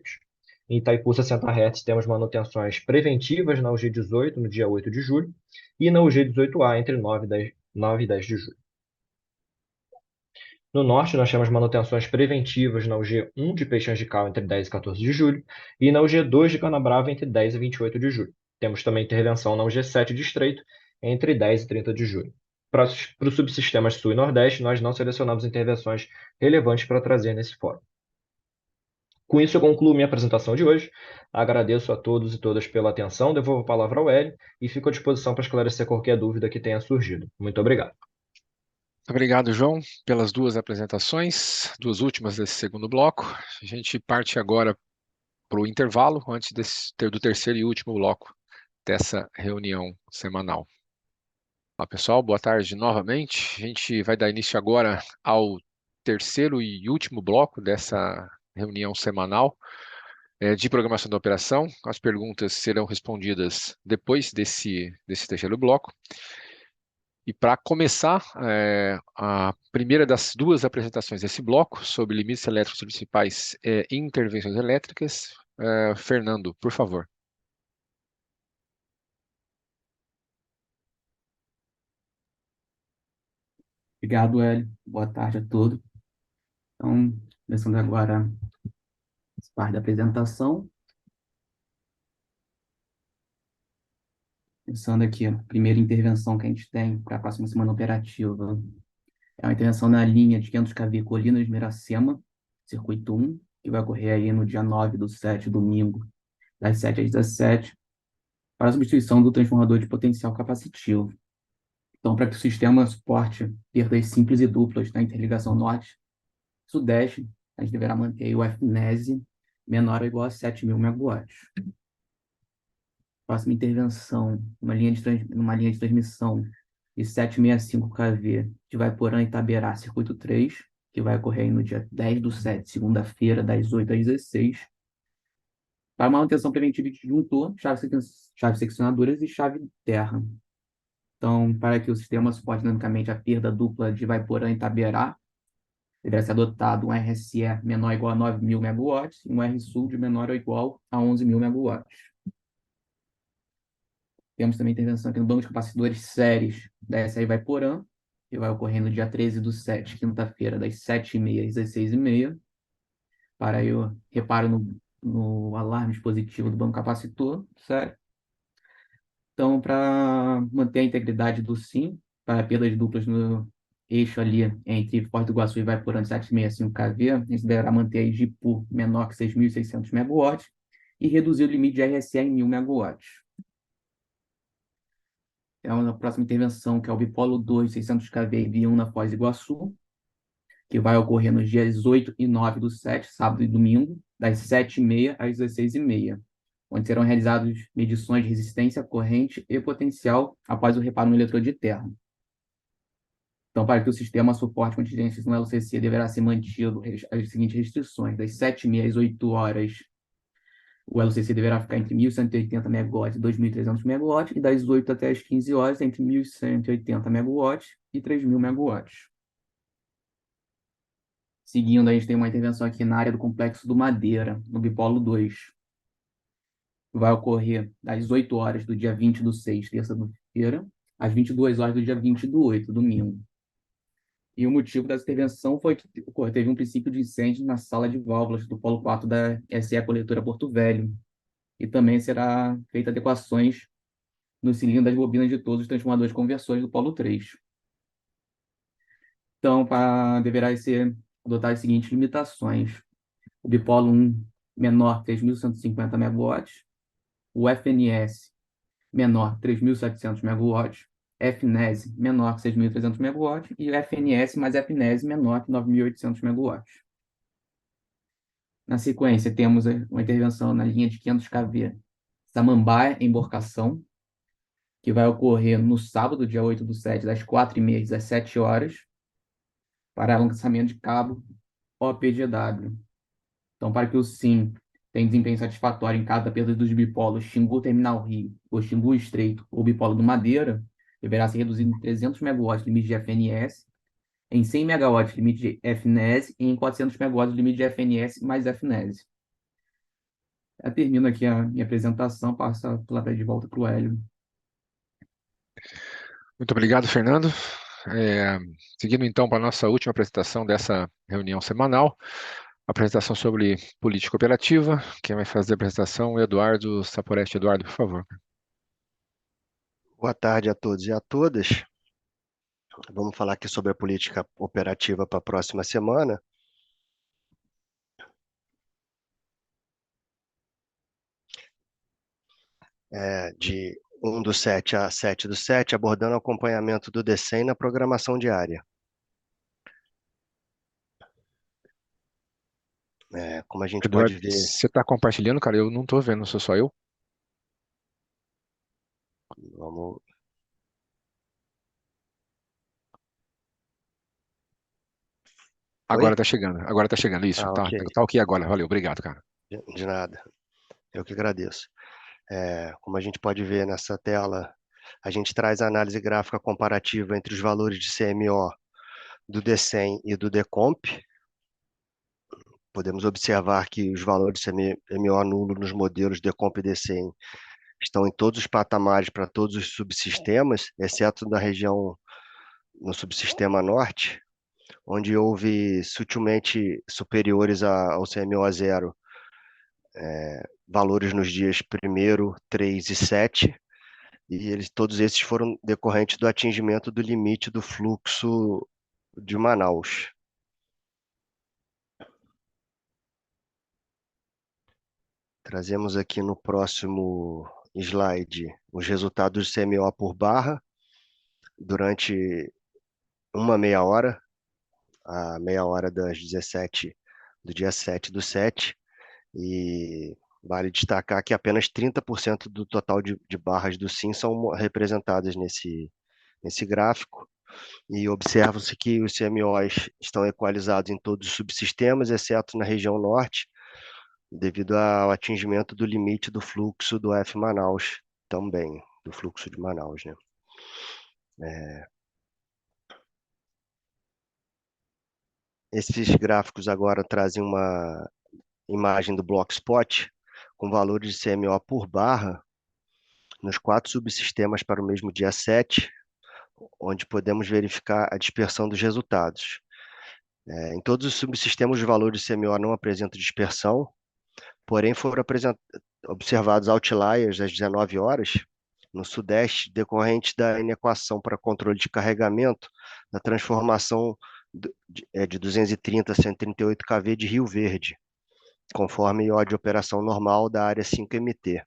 Em Itaipu 60 Hz, temos manutenções preventivas na UG18, no dia 8 de julho, e na UG18A, entre 9 e 10 de julho. No norte, nós temos manutenções preventivas na UG1 de Peixões de Cal entre 10 e 14 de julho e na UG2 de Canabrava entre 10 e 28 de julho. Temos também intervenção na UG7 de Estreito entre 10 e 30 de julho. Para os subsistemas Sul e Nordeste, nós não selecionamos intervenções relevantes para trazer nesse fórum. Com isso, eu concluo minha apresentação de hoje. Agradeço a todos e todas pela atenção, devolvo a palavra ao Hélio e fico à disposição para esclarecer qualquer dúvida que tenha surgido. Muito obrigado.
Obrigado, João, pelas duas apresentações, duas últimas desse segundo bloco. A gente parte agora para o intervalo, antes do terceiro e último bloco dessa reunião semanal. Olá, pessoal, boa tarde novamente. A gente vai dar início agora ao terceiro e último bloco dessa reunião semanal de programação da operação. As perguntas serão respondidas depois desse terceiro bloco. E para começar, a primeira das duas apresentações desse bloco, sobre limites elétricos municipais e intervenções elétricas, Fernando, por favor.
Obrigado, Hélio. Boa tarde a todos. Então, começando agora essa parte da apresentação. Começando aqui, a primeira intervenção que a gente tem para a próxima semana operativa. É uma intervenção na linha de 500 kV Colinas de Miracema, circuito 1, que vai ocorrer aí no dia 9/7, domingo, das 7 às 17, para a substituição do transformador de potencial capacitivo. Então, para que o sistema suporte perdas simples e duplas na interligação norte-sudeste, a gente deverá manter o FNES menor ou igual a 7.000 megawatts. Próxima intervenção, numa linha de transmissão de 765 kV de Vaiporã e Itaberá, circuito 3, que vai ocorrer aí no dia 10/7, segunda-feira, das 8 às 16, para manutenção preventiva de disjuntor, chaves seccionadoras e chave terra. Então, para que o sistema suporte dinamicamente a perda dupla de Vaiporã e Itaberá, deverá ser adotado um RSE menor ou igual a 9.000 megawatts e um RSUL de menor ou igual a 11.000 megawatts. Temos também intervenção aqui no banco de capacitores séries da SI Vaiporã, que vai ocorrer no dia 13/7, quinta-feira, das 7h30 às 16h30, para o reparo no alarme dispositivo do banco capacitor, certo? Então, para manter a integridade do SIM, para perdas duplas no eixo ali entre Foz do Iguaçu e Vaiporã de 765 kV, a gente deverá manter a IGPU menor que 6.600 megawatts e reduzir o limite de RSE em 1.000 megawatts. É a próxima intervenção, que é o Bipolo 2, 600 kV e via 1 na Foz do Iguaçu, que vai ocorrer nos dias 8 e 9/7, sábado e domingo, das 7h30 às 16h30, onde serão realizadas medições de resistência, corrente e potencial após o reparo no eletrodo de terra. Então, para que o sistema suporte contingências no LCC, deverá ser mantido as seguintes restrições: das 7h30 às 8h, o LCC deverá ficar entre 1.180 megawatts e 2.300 megawatts, e das 8 até as 15 horas, entre 1.180 megawatts e 3.000 megawatts. Seguindo, a gente tem uma intervenção aqui na área do Complexo do Madeira, no Bipolo 2. Vai ocorrer das 8h do dia 20/6, terça-feira, às 22h do dia 20/8, domingo. E o motivo dessa intervenção foi que teve um princípio de incêndio na sala de válvulas do Polo 4 da SE Coletora Porto Velho. E também será feita adequações no cilindro das bobinas de todos os transformadores de conversores do Polo 3. Então, deverá ser adotar as seguintes limitações: o Bipolo 1 menor 3.150 megawatts, o FNS menor 3.700 megawatts, FNES menor que 6.300 megawatts e o FNS mais FNES menor que 9.800 megawatts. Na sequência, temos uma intervenção na linha de 500 kV Samambaia, emborcação, que vai ocorrer no sábado, dia 8/7, das 4h30 às 17h, para lançamento de cabo OPGW. Então, para que o SIM tenha desempenho satisfatório em cada perda dos bipolos Xingu Terminal Rio, ou Xingu Estreito, ou bipolo do Madeira, deverá ser reduzido em 300 megawatts limite de FNS, em 100 megawatts limite de FNES e em 400 megawatts limite de FNS mais FNES. Eu termino aqui a minha apresentação, passo a palavra de volta para o Hélio.
Muito obrigado, Fernando. Seguindo então para a nossa última apresentação dessa reunião semanal, apresentação sobre política cooperativa. Quem vai fazer a apresentação é o Eduardo Saporesti. Eduardo, por favor.
Boa tarde a todos e a todas. Vamos falar aqui sobre a política operativa para a próxima semana. De 1/7 a 7/7, abordando o acompanhamento do DCEM na programação diária. Como a gente pode
Eduardo,
ver,
você está compartilhando, cara? Eu não estou vendo, sou só eu.
vamos... Oi?
Agora tá chegando, isso,
Ok,
tá ok agora, valeu, obrigado, cara.
de nada. Eu que agradeço. Como a gente pode ver nessa tela, a gente traz a análise gráfica comparativa entre os valores de CMO do DCEM e do DECOMP. Podemos observar que os valores de CMO nulo nos modelos DECOMP e DCEM estão em todos os patamares para todos os subsistemas, exceto na região no subsistema norte, onde houve sutilmente superiores ao CMO zero, valores nos dias 1º, 3 e 7, e todos esses foram decorrentes do atingimento do limite do fluxo de Manaus. Trazemos aqui no próximo slide os resultados do CMO por barra durante uma meia hora, a meia hora das 17 do dia 7/7, e vale destacar que apenas 30% do total de barras do SIM são representadas nesse gráfico, e observa-se que os CMOs estão equalizados em todos os subsistemas, exceto na região norte, devido ao atingimento do limite do fluxo do F Manaus também, do fluxo de Manaus, né? Esses gráficos agora trazem uma imagem do Blockspot com valores de CMO por barra nos 4 subsistemas para o mesmo dia 7, onde podemos verificar a dispersão dos resultados. Em todos os subsistemas, os valores de CMO não apresentam dispersão, porém foram observados outliers às 19 horas, no Sudeste, decorrente da inequação para controle de carregamento, da transformação de 230 a 138 kV de Rio Verde, conforme o de operação normal da área 5MT.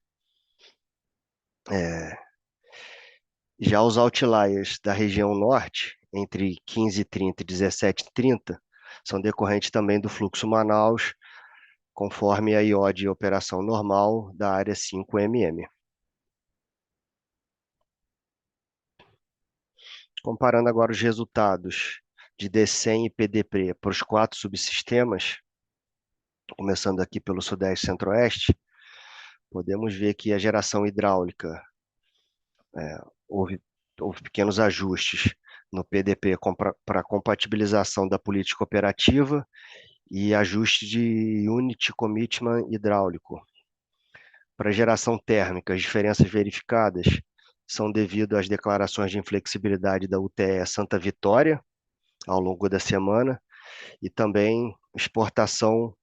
Já os outliers da região norte, entre 15h30 e 17h30, são decorrentes também do fluxo Manaus, conforme a IO de operação normal da área 5MM. Comparando agora os resultados de DCEM e PDP para os 4 subsistemas, começando aqui pelo Sudeste e Centro-Oeste, podemos ver que a geração hidráulica, houve pequenos ajustes no PDP para compatibilização da política operativa e ajuste de Unit Commitment hidráulico. Para geração térmica, as diferenças verificadas são devido às declarações de inflexibilidade da UTE Santa Vitória ao longo da semana e também exportação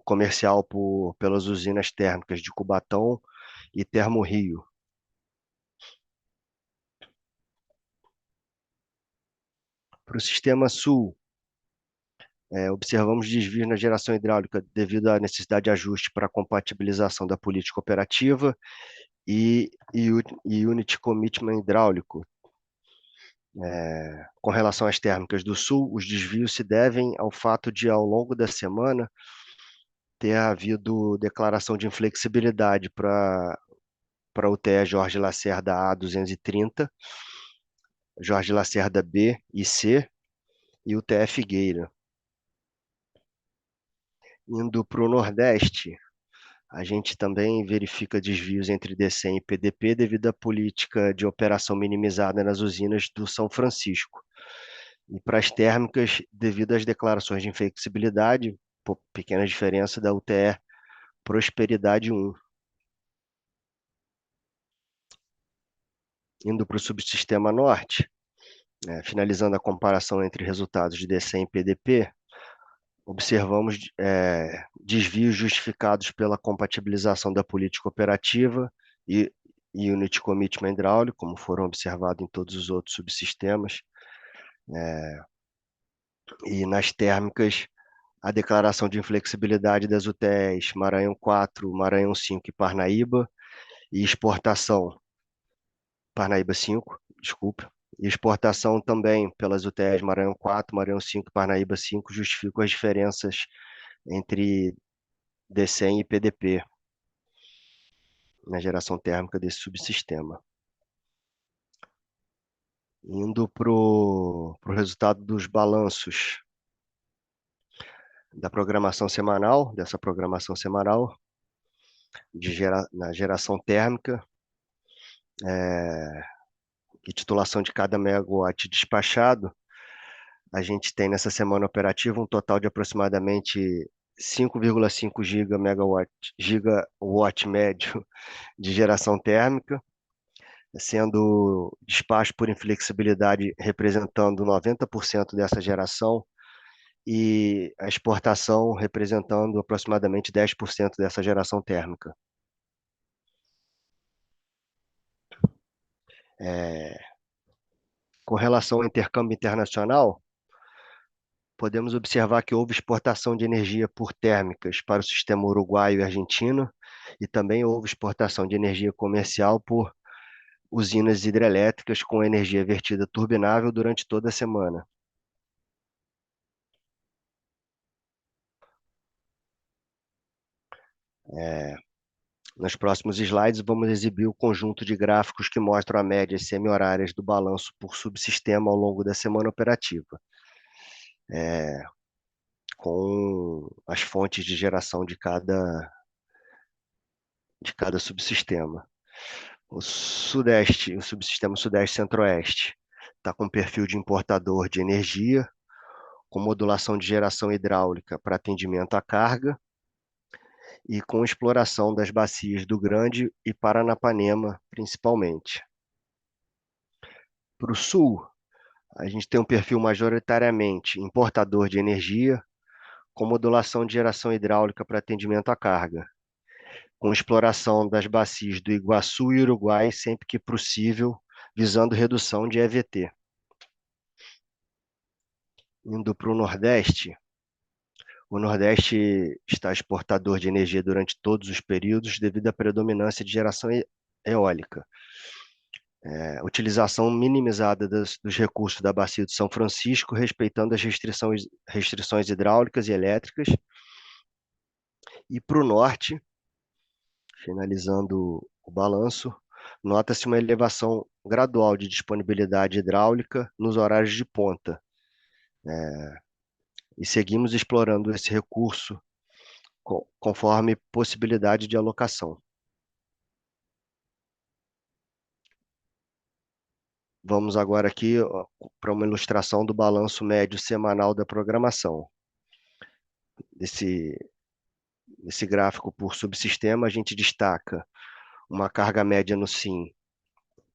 comercial pelas usinas térmicas de Cubatão e Termorio. Para o sistema sul, observamos desvios na geração hidráulica devido à necessidade de ajuste para a compatibilização da política operativa e Unit Commitment hidráulico. Com relação às térmicas do sul, os desvios se devem ao fato de, ao longo da semana, ter havido declaração de inflexibilidade para o UTE Jorge Lacerda A230, Jorge Lacerda B e C e o UTE Figueira. Indo para o Nordeste, a gente também verifica desvios entre DCEM e PDP devido à política de operação minimizada nas usinas do São Francisco. E para as térmicas, devido às declarações de inflexibilidade, pequena diferença da UTE Prosperidade 1. Indo para o subsistema norte, finalizando a comparação entre resultados de DCEM e PDP, observamos desvios justificados pela compatibilização da política operativa e Unit Commitment hidráulico, como foram observados em todos os outros subsistemas. E nas térmicas, a declaração de inflexibilidade das UTEs Maranhão 4, Maranhão 5 e Parnaíba, e exportação, Parnaíba 5, desculpa, e exportação também pelas UTEs Maranhão 4, Maranhão 5 e Parnaíba 5 justificam as diferenças entre D100 e PDP na geração térmica desse subsistema. Indo para o resultado dos balanços da programação semanal, dessa programação semanal, na geração térmica, e titulação de cada megawatt despachado, a gente tem nessa semana operativa um total de aproximadamente 5,5 gigawatt médio de geração térmica, sendo despacho por inflexibilidade representando 90% dessa geração e a exportação representando aproximadamente 10% dessa geração térmica. Com relação ao intercâmbio internacional, podemos observar que houve exportação de energia por térmicas para o sistema uruguaio e argentino, e também houve exportação de energia comercial por usinas hidrelétricas com energia vertida turbinável durante toda a semana. Nos próximos slides, vamos exibir o conjunto de gráficos que mostram a média semi-horárias do balanço por subsistema ao longo da semana operativa, com as fontes de geração de cada subsistema. O subsistema Sudeste Centro-Oeste, está com perfil de importador de energia, com modulação de geração hidráulica para atendimento à carga, e com exploração das bacias do Grande e Paranapanema, principalmente. Para o Sul, a gente tem um perfil majoritariamente importador de energia, com modulação de geração hidráulica para atendimento à carga, com exploração das bacias do Iguaçu e Uruguai sempre que possível, visando redução de EVT. Indo para o Nordeste está exportador de energia durante todos os períodos devido à predominância de geração eólica. Utilização minimizada dos recursos da Bacia do São Francisco, respeitando as restrições hidráulicas e elétricas. E para o Norte, finalizando o balanço, nota-se uma elevação gradual de disponibilidade hidráulica nos horários de ponta. E seguimos explorando esse recurso conforme possibilidade de alocação. Vamos agora aqui para uma ilustração do balanço médio semanal da programação. Nesse gráfico por subsistema, a gente destaca uma carga média no SIM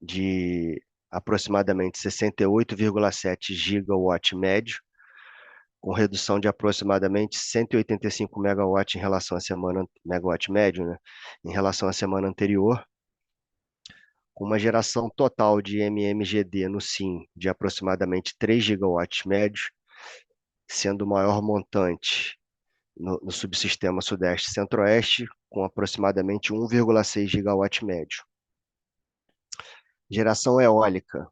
de aproximadamente 68,7 gigawatt médio, com redução de aproximadamente 185 megawatt em relação à semana, megawatt médio, né, em relação à semana anterior, com uma geração total de MMGD no SIM de aproximadamente 3 gigawatts médios, sendo o maior montante no subsistema Sudeste e Centro-Oeste, com aproximadamente 1,6 gigawatt médio. Geração eólica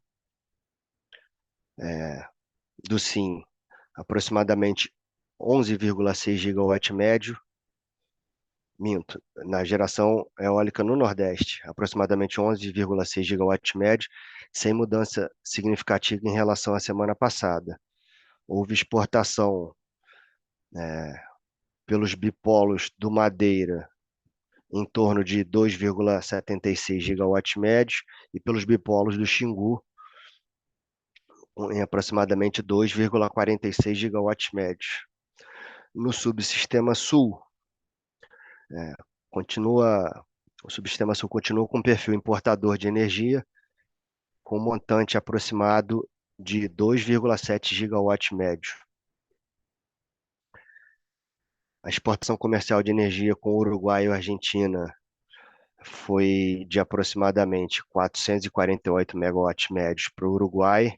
do SIM, aproximadamente 11,6 gigawatt médio. Na geração eólica no Nordeste, aproximadamente 11,6 gigawatt médio, sem mudança significativa em relação à semana passada. Houve exportação pelos bipolos do Madeira em torno de 2,76 gigawatt médios e pelos bipolos do Xingu em aproximadamente 2,46 gigawatts médios. No subsistema Sul, o subsistema Sul continua com perfil importador de energia, com um montante aproximado de 2,7 gigawatts médio. A exportação comercial de energia com o Uruguai e a Argentina foi de aproximadamente 448 megawatts médios para o Uruguai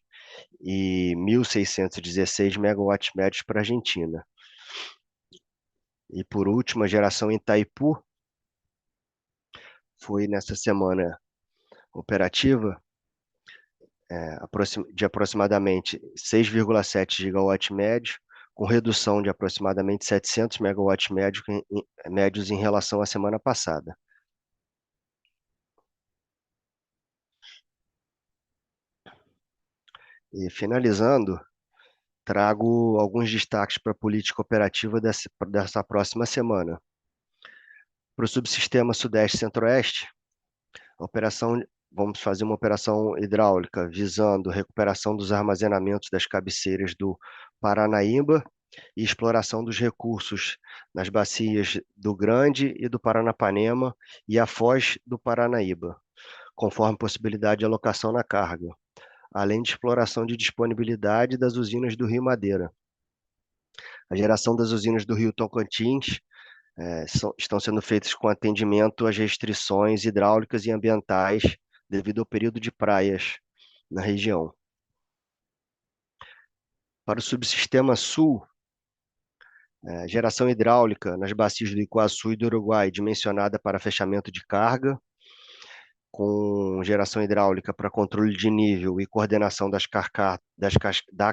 e 1.616 megawatts médios para a Argentina. E por último, a geração em Itaipu foi nessa semana operativa de aproximadamente 6,7 gigawatts médio, com redução de aproximadamente 700 megawatts médios em relação à semana passada. E finalizando, trago alguns destaques para a política operativa dessa próxima semana. Para o subsistema Sudeste Centro-Oeste, vamos fazer uma operação hidráulica visando recuperação dos armazenamentos das cabeceiras do Paranaíba e exploração dos recursos nas bacias do Grande e do Paranapanema e a foz do Paranaíba, conforme possibilidade de alocação na carga, além de exploração de disponibilidade das usinas do Rio Madeira. A geração das usinas do Rio Tocantins estão sendo feitas com atendimento às restrições hidráulicas e ambientais devido ao período de praias na região. Para o subsistema Sul, geração hidráulica nas bacias do Iguaçu e do Uruguai, dimensionada para fechamento de carga, com geração hidráulica para controle de nível e coordenação da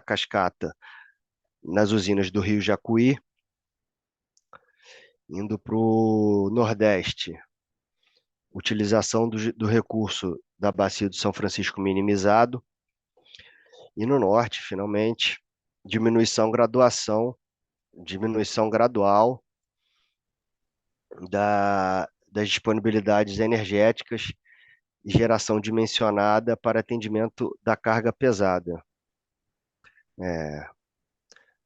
cascata nas usinas do Rio Jacuí. Indo para o Nordeste, utilização do recurso da bacia do São Francisco minimizado. E no Norte, finalmente, diminuição gradual das disponibilidades energéticas e geração dimensionada para atendimento da carga pesada.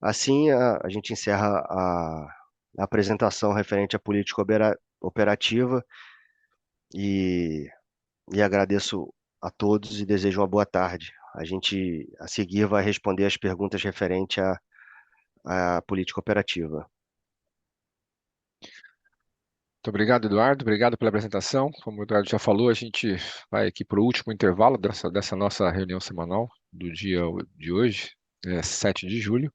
Assim, a gente encerra a apresentação referente à política operativa e agradeço a todos e desejo uma boa tarde. A gente, a seguir, vai responder as perguntas referentes à política operativa.
Muito obrigado, Eduardo. Obrigado pela apresentação. Como o Eduardo já falou, a gente vai aqui para o último intervalo dessa nossa reunião semanal do dia de hoje, 7 de julho,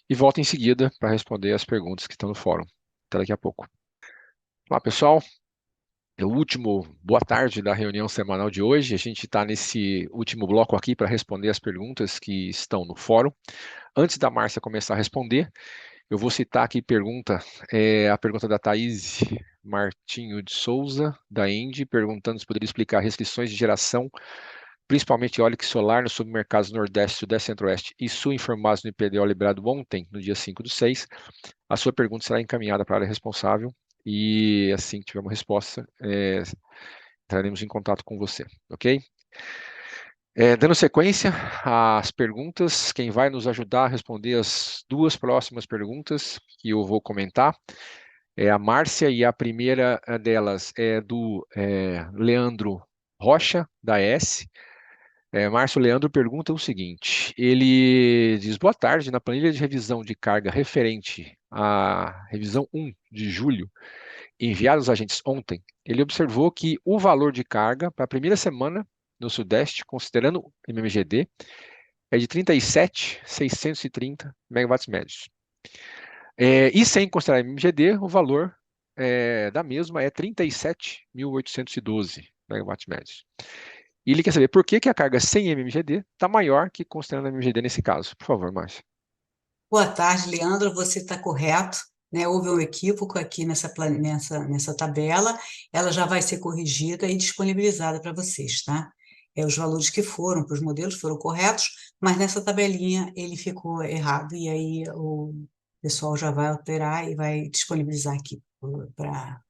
e volta em seguida para responder as perguntas que estão no fórum. Até daqui a pouco. Olá, pessoal. É o último boa tarde da reunião semanal de hoje. A gente está nesse último bloco aqui para responder as perguntas que estão no fórum. Antes da Márcia começar a responder, eu vou citar aqui a pergunta da Thaís Martinho de Souza, da Indy, perguntando se poderia explicar restrições de geração, principalmente eólica e solar, nos submercados Nordeste, Sudeste, Centro-Oeste e Sul, informados no IPDO liberado ontem, no dia 5/6. A sua pergunta será encaminhada para a área responsável e, assim que tiver uma resposta, entraremos em contato com você, ok? Dando sequência às perguntas, quem vai nos ajudar a responder as duas próximas perguntas que eu vou comentar é a Márcia, e a primeira delas é do Leandro Rocha, da S. Márcio Leandro pergunta o seguinte, ele diz, boa tarde, na planilha de revisão de carga referente à revisão 1 de julho, enviada aos agentes ontem, ele observou que o valor de carga para a primeira semana no Sudeste, considerando o MMGD, é de 37.630 megawatts médios. E sem considerar MMGD, o valor da mesma é 37.812 megawatts médios. E ele quer saber por que a carga sem MMGD está maior que considerando a MMGD nesse caso. Por favor, Márcia.
Boa tarde, Leandro. Você está correto, né? Houve um equívoco aqui nessa tabela. Ela já vai ser corrigida e disponibilizada para vocês, tá? Os valores que foram para os modelos foram corretos, mas nessa tabelinha ele ficou errado, e aí o pessoal já vai alterar e vai disponibilizar aqui para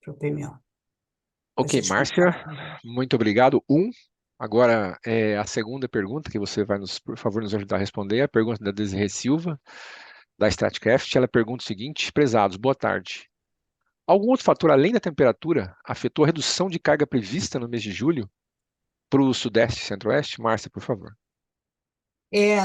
o PMO.
Ok, Márcia, muito obrigado. Agora, a segunda pergunta que você vai, por favor, nos ajudar a responder, é a pergunta da Desirê Silva, da Statcraft. Ela pergunta o seguinte, prezados, boa tarde. Algum outro fator além da temperatura afetou a redução de carga prevista no mês de julho para o Sudeste e Centro-Oeste? Márcia, por favor.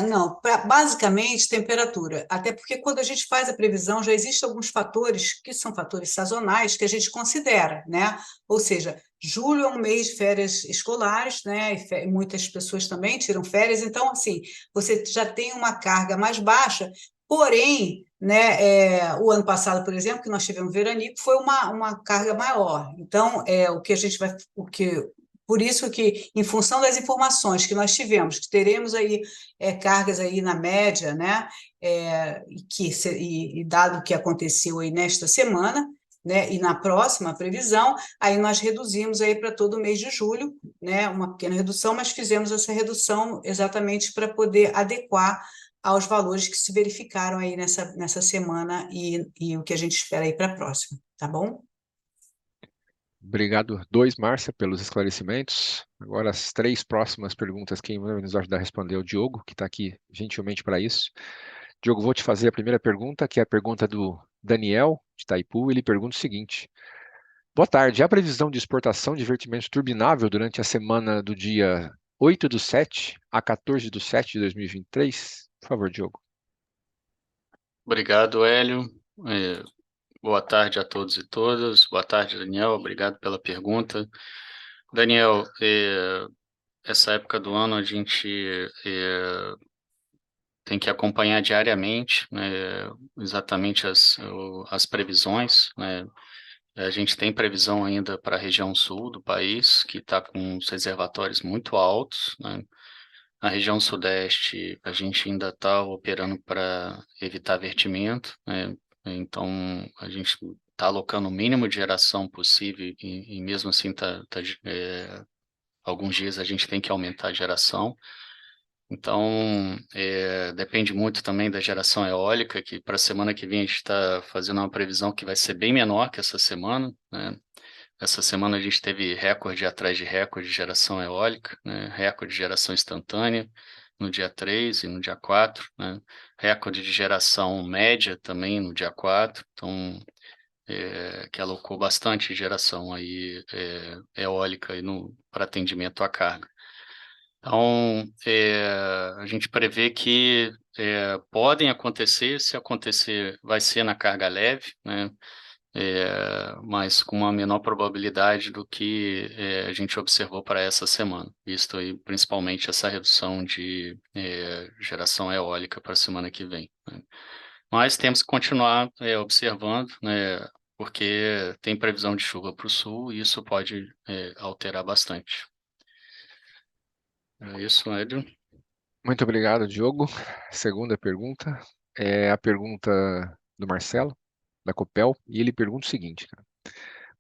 Não, basicamente temperatura, até porque quando a gente faz a previsão já existem alguns fatores que são fatores sazonais que a gente considera, né? Ou seja, Julho é um mês de férias escolares, né? E muitas pessoas também tiram férias, então, assim, você já tem uma carga mais baixa, porém, né, o ano passado, por exemplo, que nós tivemos veranico, foi uma carga maior. Então, o que a gente vai. Por isso que, em função das informações que nós tivemos, que teremos aí cargas aí na média, né? E dado o que aconteceu aí nesta semana, né, e na próxima previsão, aí nós reduzimos aí para todo o mês de julho, né, uma pequena redução, mas fizemos essa redução exatamente para poder adequar aos valores que se verificaram aí nessa semana e o que a gente espera aí para a próxima, tá bom?
Obrigado, Márcia, pelos esclarecimentos. Agora, as 3 próximas perguntas, quem vai nos ajudar a responder é o Diogo, que está aqui gentilmente para isso. Diogo, vou te fazer a primeira pergunta, que é a pergunta do Daniel, de Itaipu. Ele pergunta o seguinte: boa tarde, há previsão de exportação de divertimento turbinável durante a semana do dia 8/7 a 14/7 de 2023? Por favor, Diogo.
Obrigado, Hélio. Boa tarde a todos e todas. Boa tarde, Daniel. Obrigado pela pergunta. Daniel, essa época do ano a gente tem que acompanhar diariamente, né, exatamente as previsões, né? A gente tem previsão ainda para a região sul do país, que está com os reservatórios muito altos, né? Na região sudeste, a gente ainda está operando para evitar vertimento, né? Então, a gente está alocando o mínimo de geração possível e mesmo assim, alguns dias a gente tem que aumentar a geração. Então, depende muito também da geração eólica, que para a semana que vem a gente está fazendo uma previsão que vai ser bem menor que essa semana, né? Essa semana a gente teve recorde atrás de recorde de geração eólica, né? Recorde de geração instantânea no dia 3 e no dia 4, né? Recorde de geração média também no dia 4, então, que alocou bastante geração aí, eólica para atendimento à carga. Então, a gente prevê que podem acontecer, se acontecer, vai ser na carga leve, né? Mas com uma menor probabilidade do que a gente observou para essa semana, visto aí principalmente essa redução de geração eólica para a semana que vem, né? Mas temos que continuar observando, né? Porque tem previsão de chuva para o sul e isso pode alterar bastante. É isso, Edson.
Muito obrigado, Diogo. Segunda pergunta é a pergunta do Marcelo, da Copel, e ele pergunta o seguinte, cara.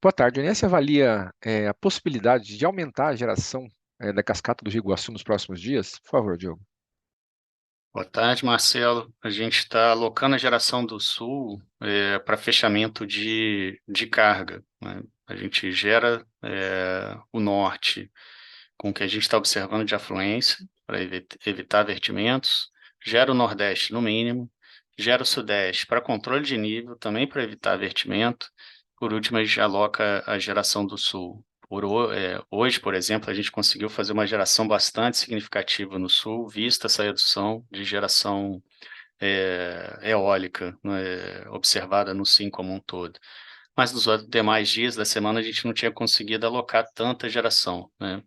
Boa tarde, a ONS avalia a possibilidade de aumentar a geração da cascata do Rio Iguaçu nos próximos dias? Por favor, Diogo.
Boa tarde, Marcelo. A gente está alocando a geração do Sul para fechamento de carga, né? A gente gera o norte com o que a gente está observando de afluência para evitar vertimentos, gera o nordeste no mínimo, gera o sudeste para controle de nível, também para evitar vertimento. Por último, a gente aloca a geração do sul. Hoje, por exemplo, a gente conseguiu fazer uma geração bastante significativa no sul, vista essa redução de geração eólica, né, observada no SIM como um todo. Mas nos demais dias da semana a gente não tinha conseguido alocar tanta geração, né?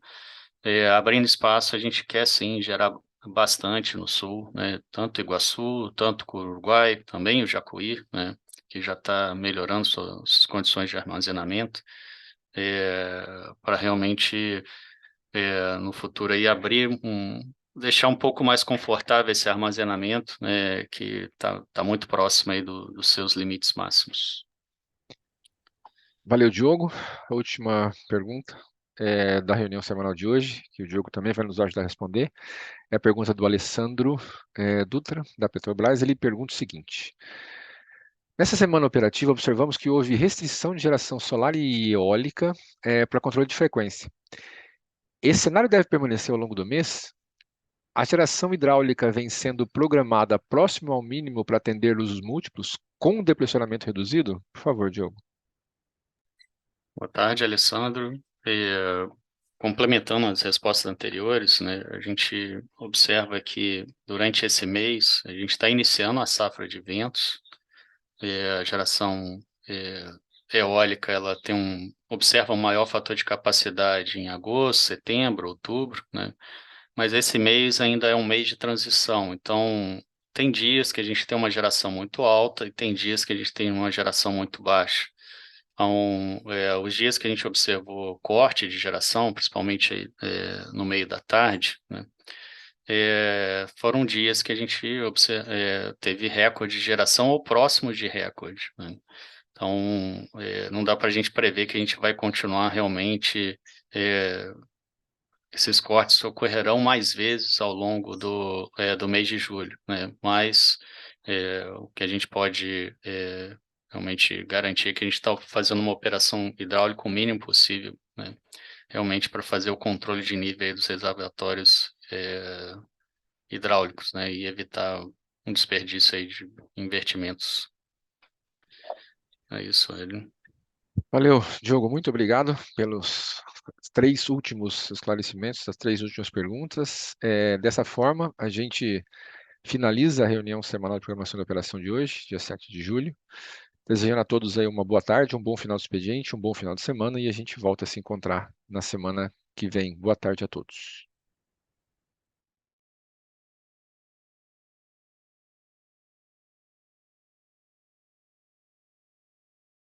Abrindo espaço, a gente quer sim gerar bastante no sul, né? Tanto Iguaçu, tanto Uruguai, também o Jacuí, né? Que já está melhorando suas condições de armazenamento, para realmente no futuro aí deixar um pouco mais confortável esse armazenamento, né? Que tá muito próximo aí dos seus limites máximos.
Valeu, Diogo. A última pergunta da reunião semanal de hoje, que o Diogo também vai nos ajudar a responder, é a pergunta do Alessandro Dutra, da Petrobras. Ele pergunta o seguinte: nessa semana operativa, observamos que houve restrição de geração solar e eólica para controle de frequência. Esse cenário deve permanecer ao longo do mês? A geração hidráulica vem sendo programada próximo ao mínimo para atender usos múltiplos, com depressionamento reduzido? Por favor, Diogo.
Boa tarde, Alessandro. Complementando as respostas anteriores, né, a gente observa que durante esse mês a gente está iniciando a safra de ventos. A geração eólica ela tem observa um maior fator de capacidade em agosto, setembro, outubro, né? Mas esse mês ainda é um mês de transição, então tem dias que a gente tem uma geração muito alta e tem dias que a gente tem uma geração muito baixa. Então, os dias que a gente observou corte de geração, principalmente no meio da tarde, né, foram dias que a gente teve recorde de geração ou próximo de recorde, né? Então, não dá para a gente prever que a gente vai continuar realmente. Esses cortes ocorrerão mais vezes ao longo do mês de julho, né? Mas o que a gente pode realmente garantir é que a gente está fazendo uma operação hidráulica o mínimo possível, né? Realmente para fazer o controle de nível aí dos reservatórios hidráulicos, né? E evitar um desperdício aí de investimentos. É isso, ele.
Valeu, Diogo, muito obrigado pelos 3 últimos esclarecimentos, as 3 últimas perguntas. Dessa forma, a gente finaliza a reunião semanal de programação da operação de hoje, dia 7 de julho. Desejando a todos aí uma boa tarde, um bom final de expediente, um bom final de semana, e a gente volta a se encontrar na semana que vem. Boa tarde a todos.